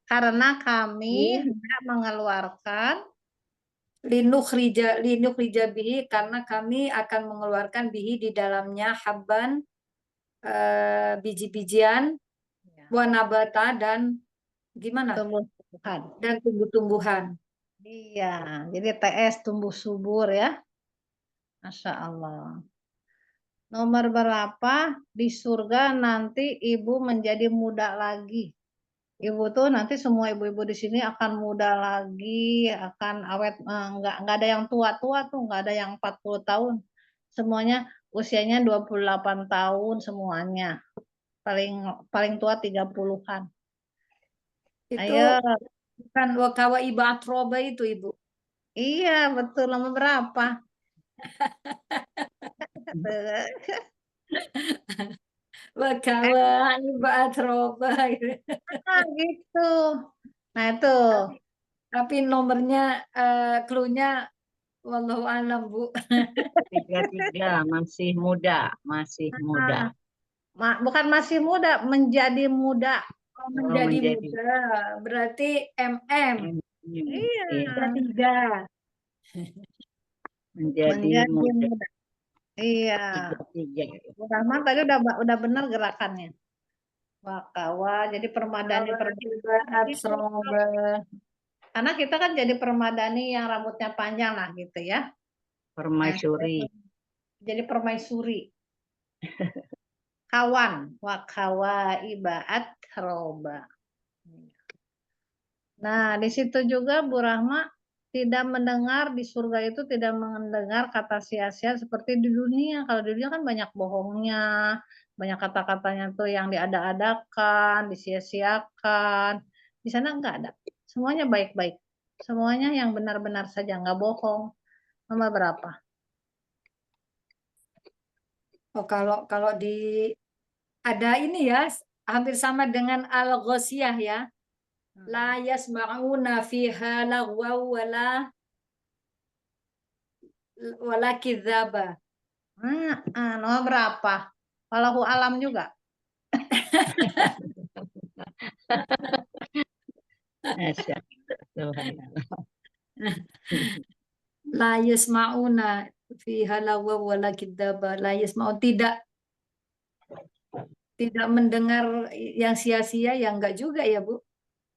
karena kami hendak mengeluarkan linukhrija bihi karena kami akan mengeluarkan bihi di dalamnya habban biji-bijian wa nabata dan gimana? Tumbuh-tumbuhan. Dan tumbuh-tumbuhan. Iya, jadi TS tumbuh subur ya. Masya Allah. Nomor berapa? Di surga nanti ibu menjadi muda lagi. Ibu tuh nanti semua ibu-ibu di sini akan muda lagi, akan awet, nggak ada yang tua-tua tuh, nggak ada yang 40 tahun. Semuanya usianya 28 tahun semuanya. Paling paling tua 30-an. Itu Ayo. bukan wakawa iba atroba itu Ibu. Iya, betul. Nomor berapa? Wakawa iba atroba gitu. Ah, gitu. Nah, itu. Tapi nomornya clue-nya wallahu alam Bu. 33 masih muda, masih muda. Bukan masih muda, menjadi muda. Oh, Oh, menjadi menjadi muda. Berarti MM. Iya. Iya. 33. menjadi Menjadi muda. muda. Iya. 33. Bu Rahman tadi udah benar gerakannya. Wakawa, jadi permadani Atroba. karena kita kan jadi permadani yang rambutnya panjang lah gitu ya. Permaisuri. Jadi permaisuri. Kawan, wakawa ibaat roba. Nah, di situ juga Bu Rahma tidak mendengar di surga itu tidak mendengar kata sia-sia seperti di dunia. Kalau di dunia kan banyak bohongnya, banyak kata-katanya tuh yang diada-adakan, disia-siakan. Di sana enggak ada. Semuanya baik-baik. Semuanya yang benar-benar saja, enggak bohong. Nomor berapa? Oh, kalau di ada ini ya, hampir sama dengan al-ghasyiyah ya. La yasma'una fiha lagwa wala kidzaba. Nomor berapa? Wallahu alam juga. La yasma'una fiha lagwa wala kidzaba. La yasma'u tidak mendengar yang sia-sia, ya enggak juga ya Bu.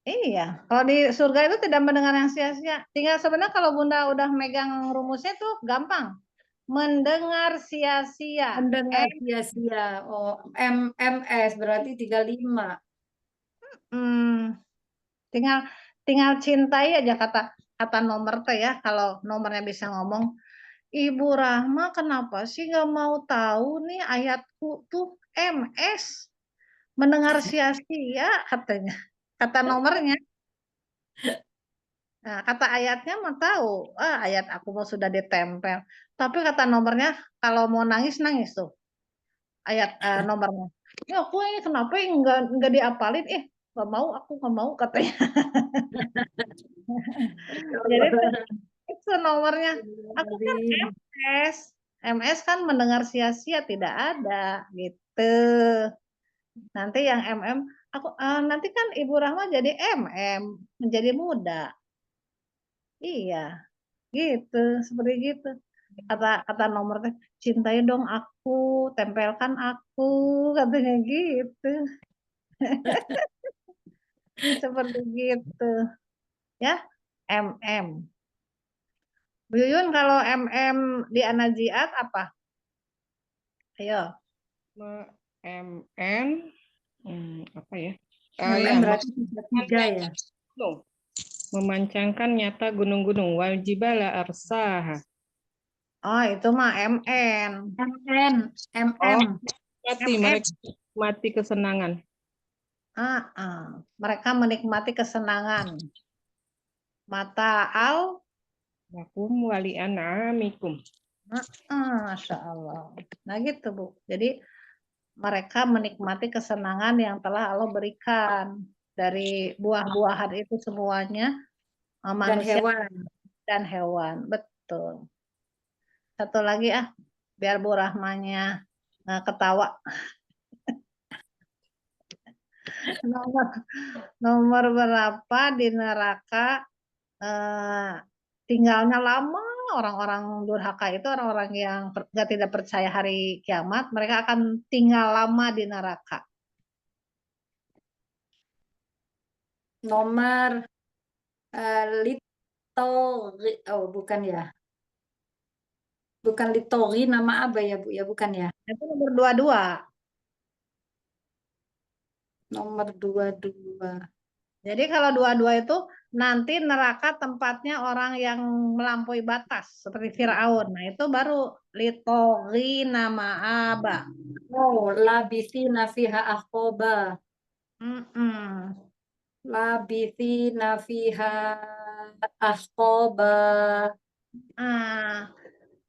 Iya, kalau di surga itu tidak mendengar yang sia-sia. Tinggal sebenarnya kalau Bunda udah megang rumusnya tuh gampang. Mendengar sia-sia. Mendengar sia-sia. Oh, MS berarti 35. Tinggal tinggal cintai aja kata nomor teh ya. Kalau nomornya bisa ngomong, Ibu Rahma kenapa sih nggak mau tahu nih ayatku tuh MS. Mendengar sia-sia katanya. Kata nomornya. Nah, kata ayatnya mah tahu, ayat aku mau sudah ditempel. Tapi kata nomornya kalau mau nangis nangis tuh ayat nomornya. Ya aku ini kenapa nggak diapalin? Aku nggak mau katanya. Jadi itu nomornya. Aku kan MS, MS kan mendengar sia-sia tidak ada gitu. Nanti yang MM, nanti kan Ibu Rahma jadi MM, menjadi muda. Iya. Gitu, seperti gitu. Kata nomor teh, cintai dong aku, tempelkan aku, katanya gitu. Seperti gitu. Ya, MM. Bu Yuyun kalau MM di Anajiat apa? Ayo. MM apa ya? MM berarti 33 ya. Memancangkan nyata gunung-gunung, wal jibala arsaha. Oh, itu mah MN. MM. Mereka menikmati kesenangan. Mereka menikmati kesenangan. Mata al lakum wali an'amikum. Masya Allah. Nah gitu Bu. Jadi mereka menikmati kesenangan yang telah Allah berikan dari buah-buahan itu semuanya, manusia dan hewan. Betul. Satu lagi biar Bu Rahmanya ketawa. nomor berapa di neraka tinggalnya lama. Orang-orang durhaka itu orang-orang yang tidak percaya hari kiamat, mereka akan tinggal lama di neraka. Nomor oh bukan ya. Bukan litori nama Aba ya Bu ya, bukan ya. Itu nomor 22. Nomor 22. Jadi kalau 22 itu nanti neraka tempatnya orang yang melampaui batas seperti Firaun. Nah, itu baru litori nama aba. Oh, labithina fiha ahqaba. Mm-mm. Labithina fiha ahqaba.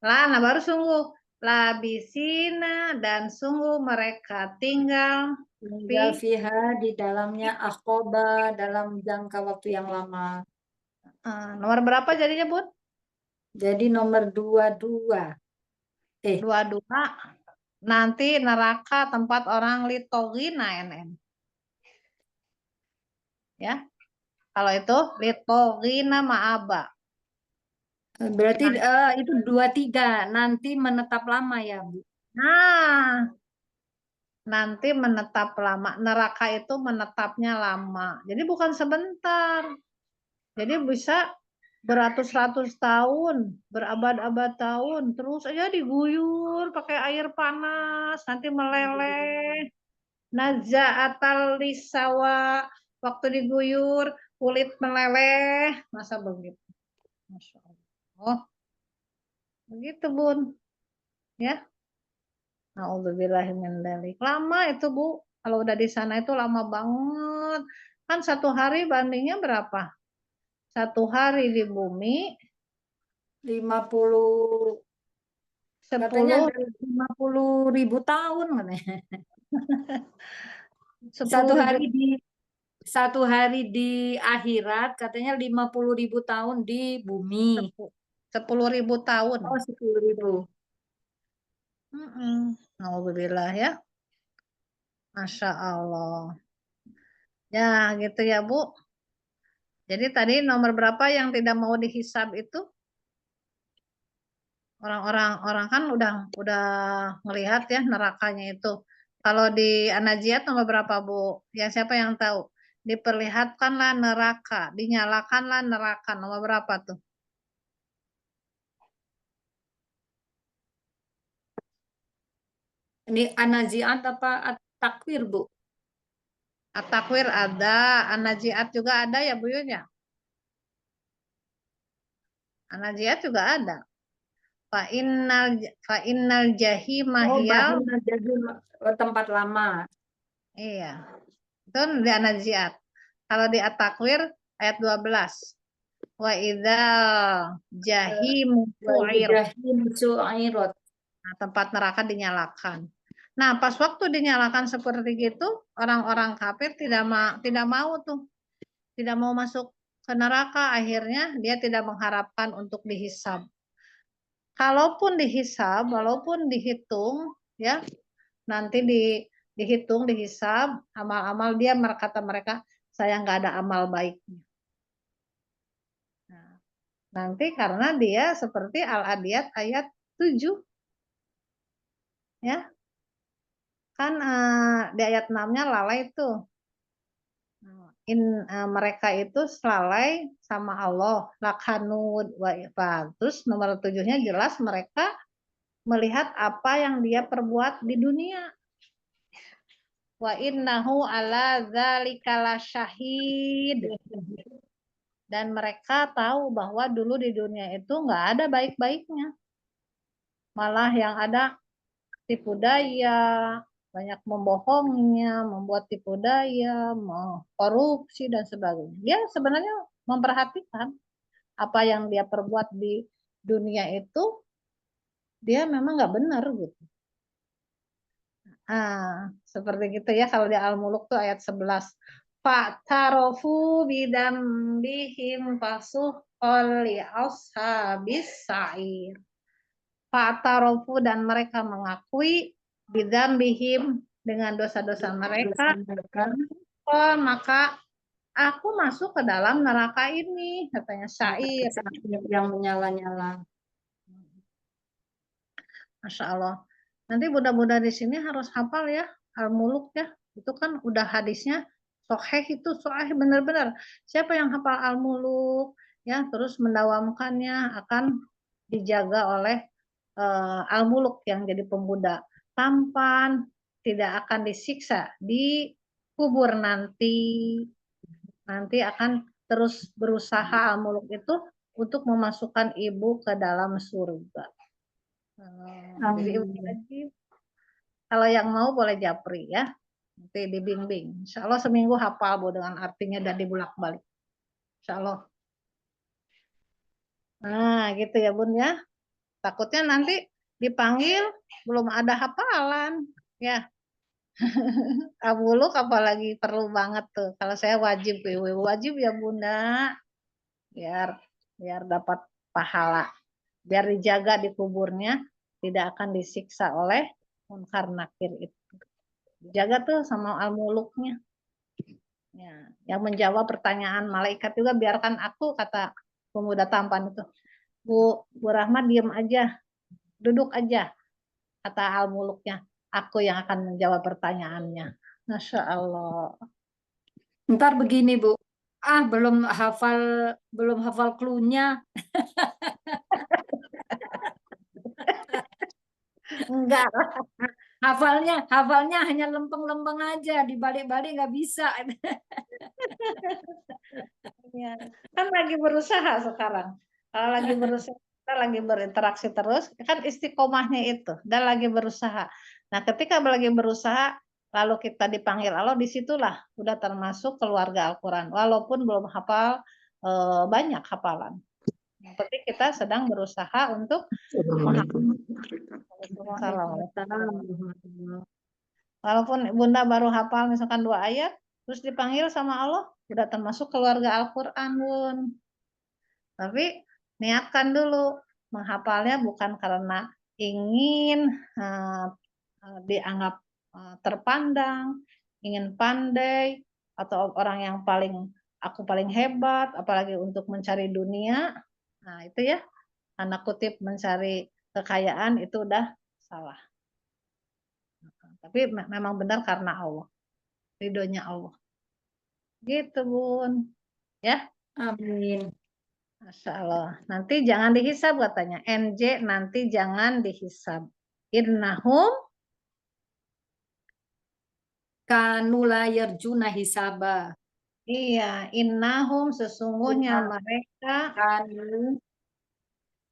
Nah baru sungguh labisina dan sungguh mereka tinggal Tinggal fiha di dalamnya ahqaba dalam jangka waktu yang lama. Nomor berapa jadinya, Bun? Jadi nomor 22. 22. Nanti neraka tempat orang litogina NN. Ya. Kalau itu litogina ma'aba. Berarti itu 23. Nanti menetap lama ya, Bu. Nah, nanti menetap lama. Neraka itu menetapnya lama. Jadi bukan sebentar. Jadi bisa beratus-ratus tahun, berabad-abad tahun, terus aja diguyur pakai air panas, nanti meleleh. Naza'atal lisawa, waktu diguyur kulit meleleh, masa begitu? Masya Allah. Begitu, Bun. Ya. Nauzubillahimindzalik. Lama itu, Bu. Kalau udah di sana itu lama banget. Kan 1 hari bandingnya berapa? 1 hari di bumi 50 katanya 10 ada 50.000 tahun katanya. 10.000 satu hari di akhirat katanya 50.000 tahun di bumi. 10.000 tahun. Oh, 10.000. Alhamdulillah ya. Masya Allah. Ya gitu ya, Bu. Jadi tadi nomor berapa yang tidak mau dihisab itu? Orang kan udah melihat ya nerakanya itu. Kalau di An-Naziat nomor berapa, Bu? Ya siapa yang tahu? Diperlihatkanlah neraka, dinyalakanlah neraka. Nomor berapa tuh? Ini An-Nazi'at apa At-Takwir, Bu? At-Takwir ada, An-Naziat juga ada ya, Bu Yun ya? An-Naziat juga ada. Fa innal jahima Oh, hiyal. Bahinna Jahim, tempat lama. Iya. Itu di An-Naziat. Kalau di At-Takwir ayat 12. Wa idzal jahimu su'irat. Nah, tempat neraka dinyalakan. Nah, pas waktu dinyalakan seperti itu, orang-orang kafir tidak mau tuh. Tidak mau masuk ke neraka, akhirnya dia tidak mengharapkan untuk dihisab. Kalaupun dihisab, walaupun dihitung, ya nanti dihitung, dihisab, amal-amal dia berkata mereka, saya nggak ada amal baiknya. Nah, nanti karena dia seperti Al-Adiyat ayat 7. Ya, kan di ayat 6-nya lalai tuh. Mereka itu lalai sama Allah, lakanud wa ifad. Terus nomor 7-nya jelas mereka melihat apa yang dia perbuat di dunia. Wa innahu ala dzalika lasyahid. Dan mereka tahu bahwa dulu di dunia itu nggak ada baik-baiknya. Malah yang ada tipu daya, banyak membohongnya, membuat tipu daya, korupsi dan sebagainya. Dia sebenarnya memperhatikan apa yang dia perbuat di dunia itu, dia memang nggak benar gitu. Seperti gitu ya kalau di Al-Muluk tuh ayat 11. Fa'tarofu bidambihim fasuhqal li ashabis sa'ir. Fa'tarofu dan mereka mengakui bidambihim dengan dosa-dosa mereka. Maka aku masuk ke dalam neraka ini, katanya sa'ir. Yang menyala-nyala. Masya Allah. Nanti mudah-mudahan di sini harus hafal ya Al-Muluk ya. Itu kan udah hadisnya sahih, itu sahih benar-benar. Siapa yang hafal Al-Muluk, ya, terus mendawamkannya akan dijaga oleh al-muluk yang jadi pemuda. Tampan, tidak akan disiksa di kubur nanti. Nanti akan terus berusaha al-muluk itu untuk memasukkan ibu ke dalam surga. Jadi ibu wajib. Kalau yang mau boleh japri ya. Nanti dibimbing. Insya Allah seminggu hafal Bu dengan artinya dan dibulak-balik. Insya Allah. Nah gitu ya Bun ya. Takutnya nanti dipanggil belum ada hafalan. Ya. Abuluk apalagi perlu banget tuh. Kalau saya wajib ya Bunda. Biar dapat pahala. Biar dijaga di kuburnya. Tidak akan disiksa oleh munkar nakir itu. Dijaga tuh sama al-muluknya. Ya, yang menjawab pertanyaan malaikat juga biarkan aku, kata pemuda tampan itu. Bu Rahmat diem aja, duduk aja, kata al-muluknya. Aku yang akan menjawab pertanyaannya. Masya Allah. Ntar begini Bu, belum hafal cluenya. Enggak. Hafalnya hanya lempeng-lempeng aja, dibalik-balik nggak bisa. Ya, kan lagi berusaha sekarang. Kalau lagi berusaha, kita lagi berinteraksi terus, kan istiqomahnya itu, dan lagi berusaha. Nah, ketika lagi berusaha, lalu kita dipanggil Allah, disitulah udah termasuk keluarga Al-Quran. Walaupun belum hafal banyak hafalan. Yang penting kita sedang berusaha untuk walaupun Bunda baru hafal misalkan 2 ayat, terus dipanggil sama Allah, udah termasuk keluarga Al-Quran, Bun. Tapi niatkan dulu menghafalnya bukan karena ingin dianggap terpandang, ingin pandai, atau orang yang aku paling hebat, apalagi untuk mencari dunia. Nah itu ya, tanda kutip mencari kekayaan itu udah salah. Tapi memang benar karena Allah, ridhonya Allah. Gitu Bun, ya. Amin. Masya Allah. Nanti jangan dihisab katanya. NJ nanti jangan dihisab. Innahum Kanu la yarjuna hisaba. Iya, innahum sesungguhnya mereka Kanu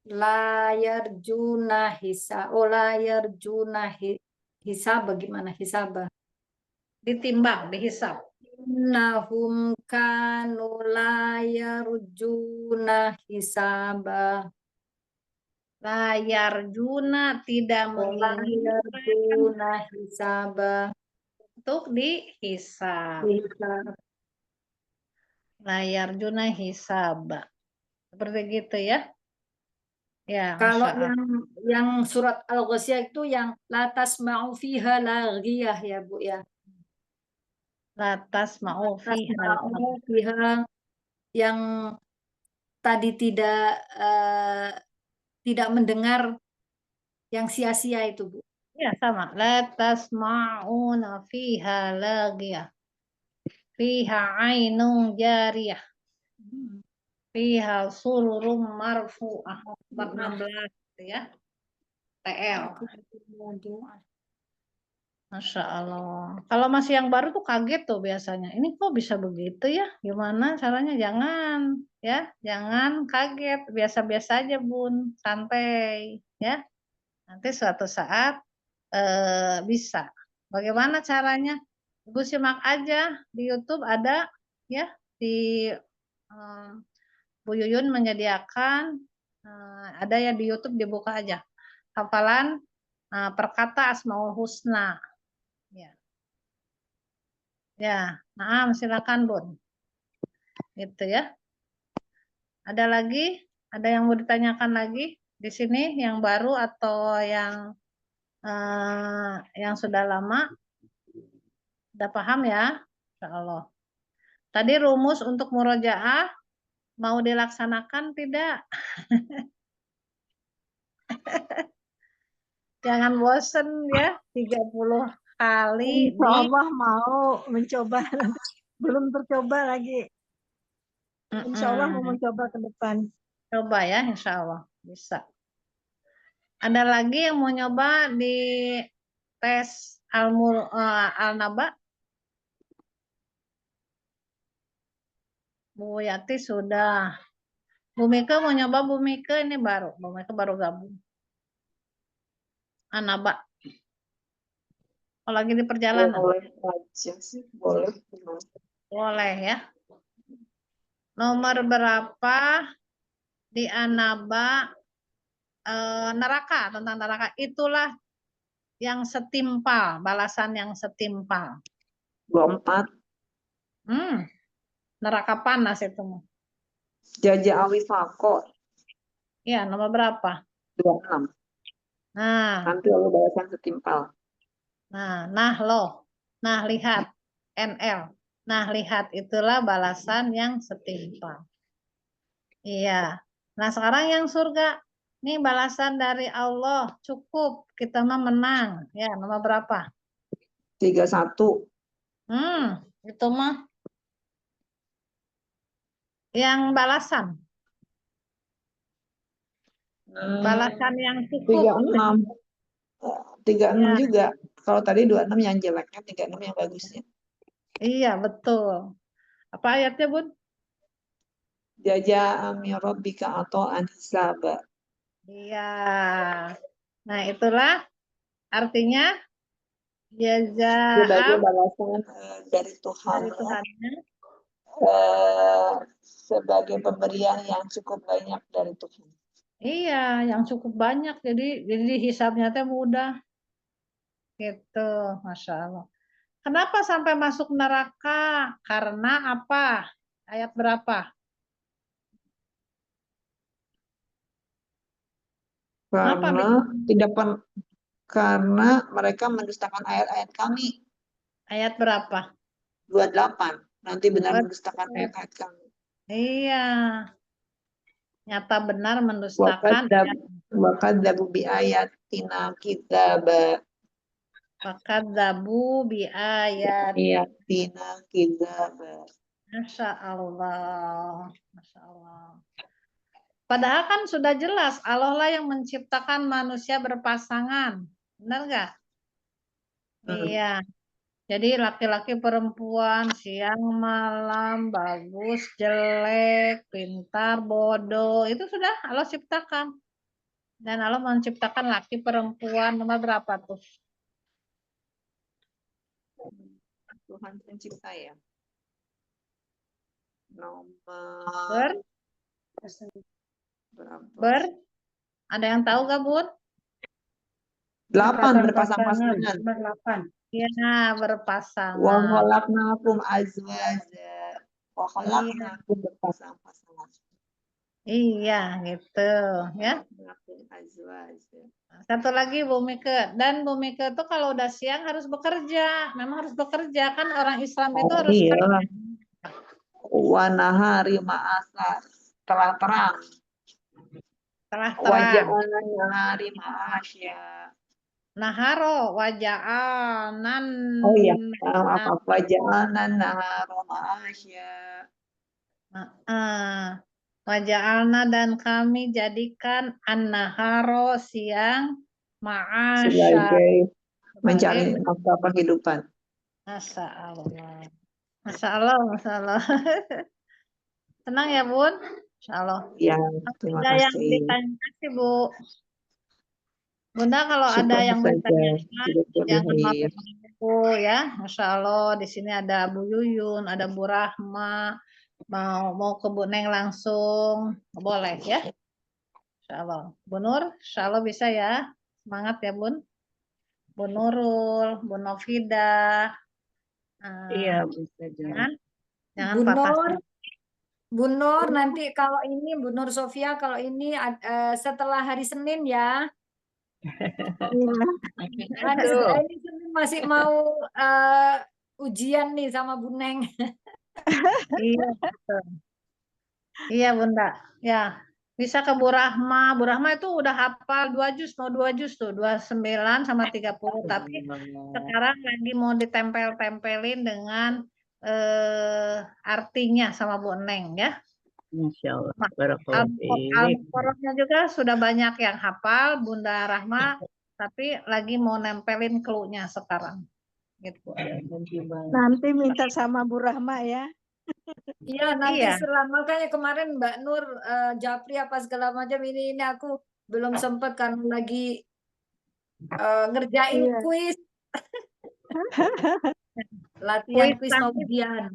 la yarjuna hisab. La yarjuna hisaba, gimana hisaba? ditimbang, dihisab. Innahum kanu la yarjuna hisaba. Layar juna tidak menginginkan hisaba untuk dihisab. Layar juna hisab. Seperti gitu ya. Ya, kalau yang surat Al-Ghasyiyah itu yang la tasma'u fiha laghiyah ya Bu ya. La tasma'u fiha yang tadi tidak mendengar yang sia-sia itu Bu. Ya sama. La tasma'una fiha laghiyah. Fiha ainun jariyah. Fiha sururum marfu'ah. 16 ya. TL. Masya Allah. Kalau masih yang baru tuh kaget tuh biasanya. Ini kok bisa begitu ya? Gimana caranya? Jangan ya, jangan kaget. Biasa-biasa aja Bun, santai ya. Nanti suatu saat bisa. Bagaimana caranya? Ibu simak aja di YouTube ada ya, di Bu Yuyun menyediakan ada ya di YouTube, dibuka aja. Hafalan perkata Asmaul Husna. Ya, nah silakan Bun. Gitu ya. Ada lagi? Ada yang mau ditanyakan lagi di sini yang baru atau yang sudah lama? Sudah paham ya? Insya Allah. Tadi rumus untuk murojaah mau dilaksanakan tidak? Jangan bosen ya, 30 kali. Insya Allah mau mencoba, belum tercoba lagi. Insya Allah mau mencoba ke depan. Coba ya, insya Allah bisa. Ada lagi yang mau nyoba di tes Al-Naba? Bu Yati sudah. Bu Mika mau nyoba, Bu Mika ini baru. Bu Mika baru gabung. Anaba. Kalau lagi di perjalanan. Boleh aja sih, boleh. Boleh ya. Nomor berapa di Anaba neraka, tentang neraka. Itulah yang setimpal, balasan yang setimpal. 24. Neraka panas itu. Jaja Awifako. Iya, nomor berapa? 26. Nah. Nanti lalu balasan setimpal. Nah loh. Nah, lihat. NL. Nah, lihat. Itulah balasan yang setimpal. Iya. Nah, sekarang yang surga. Ini balasan dari Allah. Cukup. Kita mah menang. Ya, nomor berapa? 31. Itu mah. Yang balasan. Balasan yang cukup. 36. 36 juga. Kalau tadi 26 yang jeleknya, 36 yang bagusnya. Iya, betul. Apa ayatnya, Bun? Jaja amirobika atau anhisaba. Iya. Nah, itulah artinya jaza sebagai balasan dari Tuhannya, sebagai pemberian yang cukup banyak dari Tuhan. Iya, yang cukup banyak. Jadi hisabnya teh mudah. Gitu, Masya Allah. Kenapa sampai masuk neraka? Karena apa? Ayat berapa? Karena mereka mendustakan ayat-ayat kami. Ayat berapa? 28. Nanti benar mendustakan ayat-ayat kami. Iya. Nyata benar mendustakan Wakadzabu bi ayatina kidzaba. Wakadzabu bi ayatina kidzaba. Masya Allah. Masya Allah. Padahal kan sudah jelas Allah lah yang menciptakan manusia berpasangan. Benar nggak? Iya. Jadi laki-laki perempuan, siang malam, bagus, jelek, pintar, bodoh, itu sudah Allah ciptakan. Dan Allah menciptakan laki perempuan nomor berapa tuh? Tuhan pencipta ya. Nomor ada yang tahu gak, Bun? 8 berpasang-pasangan. 8. Iya, berpasangan. Wa khalaqnakum azwaja. Wa khalaqnakum berpasang-pasangan. Iya, gitu ya. Satu lagi Bu Mika, dan Bu Mika itu kalau udah siang harus bekerja. Memang harus bekerja, kan orang Islam itu harus kerja. Wa nahari ma'asar. Terang-terang. Waja'alan nahari ma'asya. Naharo waja'anan. Oh iya, apa waja'alan naharo ma'asya. Waja'alna dan kami jadikan an-naharo siang ma'asya sebagai mencari nafkah kehidupan. Masya Allah. Masya Allah, Masya Allah. Senang ya, Bun? Masya Allah. Ya, terima kasih. Yang ditanya Bu. Bunda kalau ada yang bertanya, jangan malu ya. Masya Allah, di sini ada Bu Yuyun, ada Bu Rahma. Mau ke Bu Neng langsung, boleh ya. Insya Allah. Bu Nur, insya Allah bisa ya. Semangat ya, Bun. Bu Nurul, Bu Novida. Iya, bisa jangan patah. Bu Nur, nanti kalau ini Bu Nur Sofia, kalau ini setelah hari Senin ya. Ini Senin masih mau ujian nih sama Bu Neng. Iya, betul. Iya, Bunda. Ya, bisa ke Bu Rahma. Bu Rahma itu udah hafal 2 juz, mau 2 juz tuh, 29 sama 30. Tapi sekarang lagi mau ditempel-tempelin dengan artinya sama Bu Neng ya. Masya Allah. Ma- Barakallahu fiik. Al-Muqarrabnya juga sudah banyak yang hafal, Bunda Rahma, tapi lagi mau nempelin clue-nya sekarang. Gitu. Nanti minta sama Bu Rahma ya. Iya, nanti Iya. setelah makanya kemarin Mbak Nur Japri apa segala macam ini aku belum sempat kan lagi ngerjain Iya. kuis. Latihan kuis mau Tamis. ujian.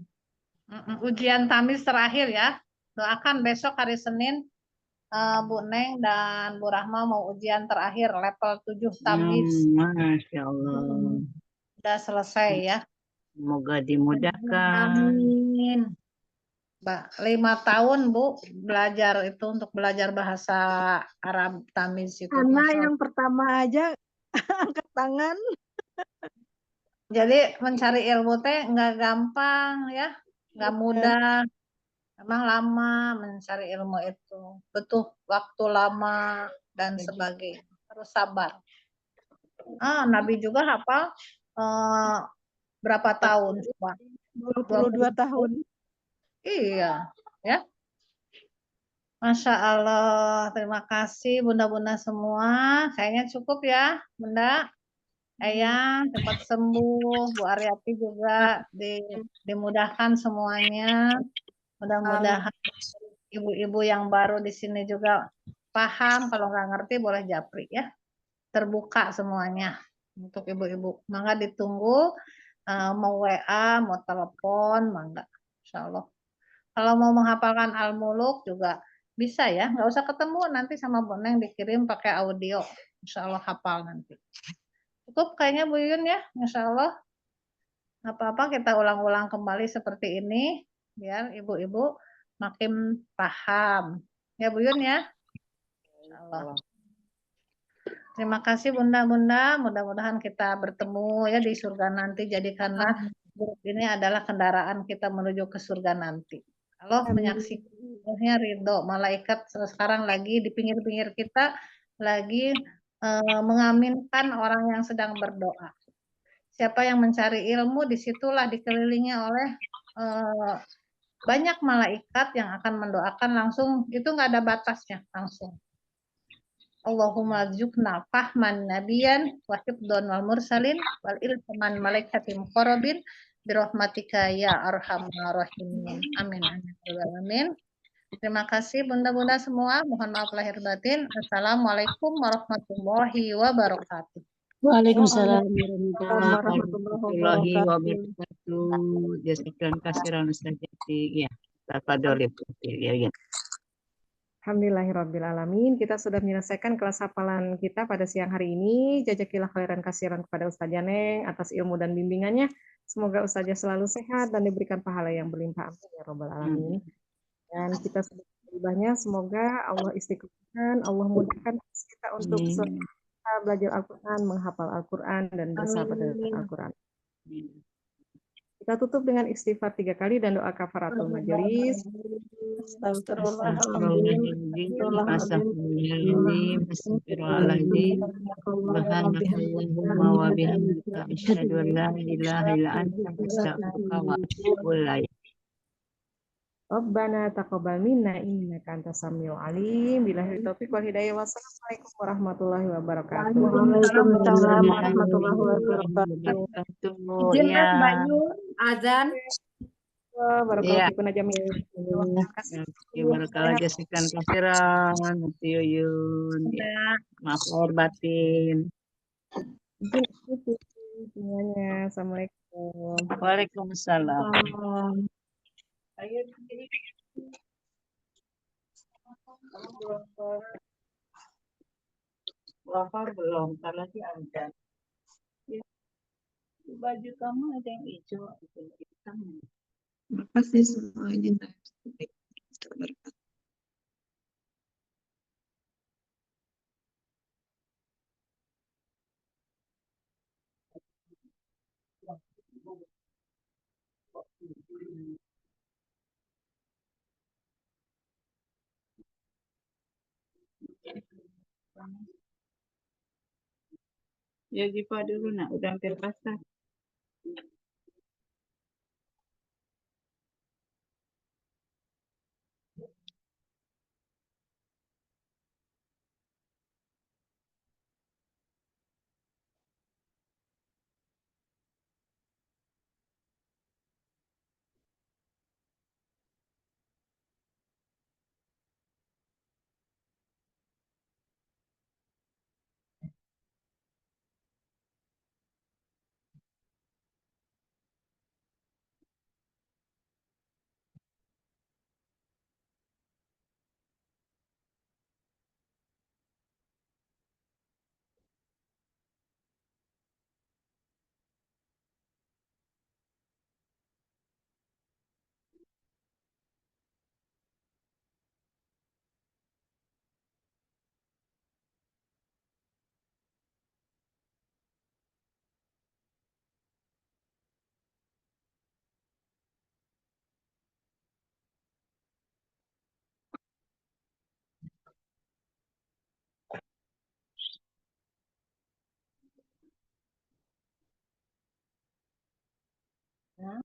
Ujian tamis terakhir ya. Doakan besok hari Senin Bu Neng dan Bu Rahma mau ujian terakhir level 7 tamis. Masya Allah. Udah selesai ya. Semoga dimudahkan. Amin. 5 tahun Bu belajar itu untuk belajar bahasa Arab tamis itu. Anak Masya yang Allah. pertama aja angkat tangan. Jadi mencari ilmu teh nggak gampang ya, nggak mudah. Memang lama mencari ilmu itu, butuh waktu lama dan sebagainya. Harus sabar. Nabi juga hafal berapa tahun coba? 22 tahun. Iya, ya. Masya Allah, terima kasih bunda-bunda semua. Kayaknya cukup ya, Bunda. Eyang cepat sembuh, Bu Aryati juga dimudahkan semuanya. Mudah-mudahan ibu-ibu yang baru di sini juga paham. Kalau nggak ngerti boleh japri ya. Terbuka semuanya untuk ibu-ibu. Mangga ditunggu mau WA, mau telepon, mangga. Insya Allah. Kalau mau menghafalkan Al-Muluk juga bisa ya. Nggak usah ketemu, nanti sama Bu Neng dikirim pakai audio. Insya Allah hafal nanti. Cukup kayaknya Bu Yun ya, Insya Allah. Apa-apa kita ulang-ulang kembali seperti ini, biar ibu-ibu makin paham. Ya Bu Yun ya. Insya Allah. Terima kasih Bunda-Bunda, mudah-mudahan kita bertemu ya di surga nanti. Jadikanlah grup ini adalah kendaraan kita menuju ke surga nanti. Allah menyaksikannya ridho, malaikat sekarang lagi di pinggir-pinggir kita lagi mengaminkan orang yang sedang berdoa. Siapa yang mencari ilmu, disitulah dikelilingi oleh banyak malaikat yang akan mendoakan langsung, itu nggak ada batasnya langsung. Allahumma rzuqna fahman nabiyan wa hifdhan wal mursalin wal ilman malaikatim muqarrabin birahmatika ya arhamar rahimin. Amin. Amin. Terima kasih bunda-bunda semua. Mohon maaf lahir batin. Assalamualaikum warahmatullahi wabarakatuh. Waalaikumsalam warahmatullahi wabarakatuh. Jazakallahu khairan Ustaz Jati. Ya, tafadhol ya. Alhamdulillahirrabbilalamin. Kita sudah menyelesaikan kelas hafalan kita pada siang hari ini. Jazakillah khairan kasiran kepada Ustazah Neng atas ilmu dan bimbingannya. Semoga Ustazah selalu sehat dan diberikan pahala yang berlimpah. Amin ya Rabbal Alamin. Dan kita sudah beribahnya, semoga Allah istiqomahkan, Allah mudahkan kita untuk belajar Al-Quran, menghafal Al-Quran, dan bersahabat dengan Al-Quran. Kita tutup dengan istighfar 3 kali dan doa kafaratul majelis. Astagfirullahaladzim, astagfirullahaladzim, subhanakallahumma wa bihamdika asyhadu an la ilaha illa anta astaghfiruka wa atubu ilaik. Rabbana taqabbal minna innaka antas samiul alim. Billahi taufiq wal hidayah. Wassalamualaikum warahmatullahi wabarakatuh. Waalaikumsalam warahmatullahi wabarakatuh. Izin Mas Mbak Yun, azan. Barakallahu fikum ajamil. Barakallahu jazakan khairan Nanti Yuyun. Maaf lahir batin. Semuanya. Assalamualaikum. Waalaikumsalam. Ayo. Lapar belum? Ntar lagi ada. Ya. Baju kamu ada yang hijau, ada yang hitam. Makasih semuanya. Ya Jipa dulu nak, udah hampir basah. Oh,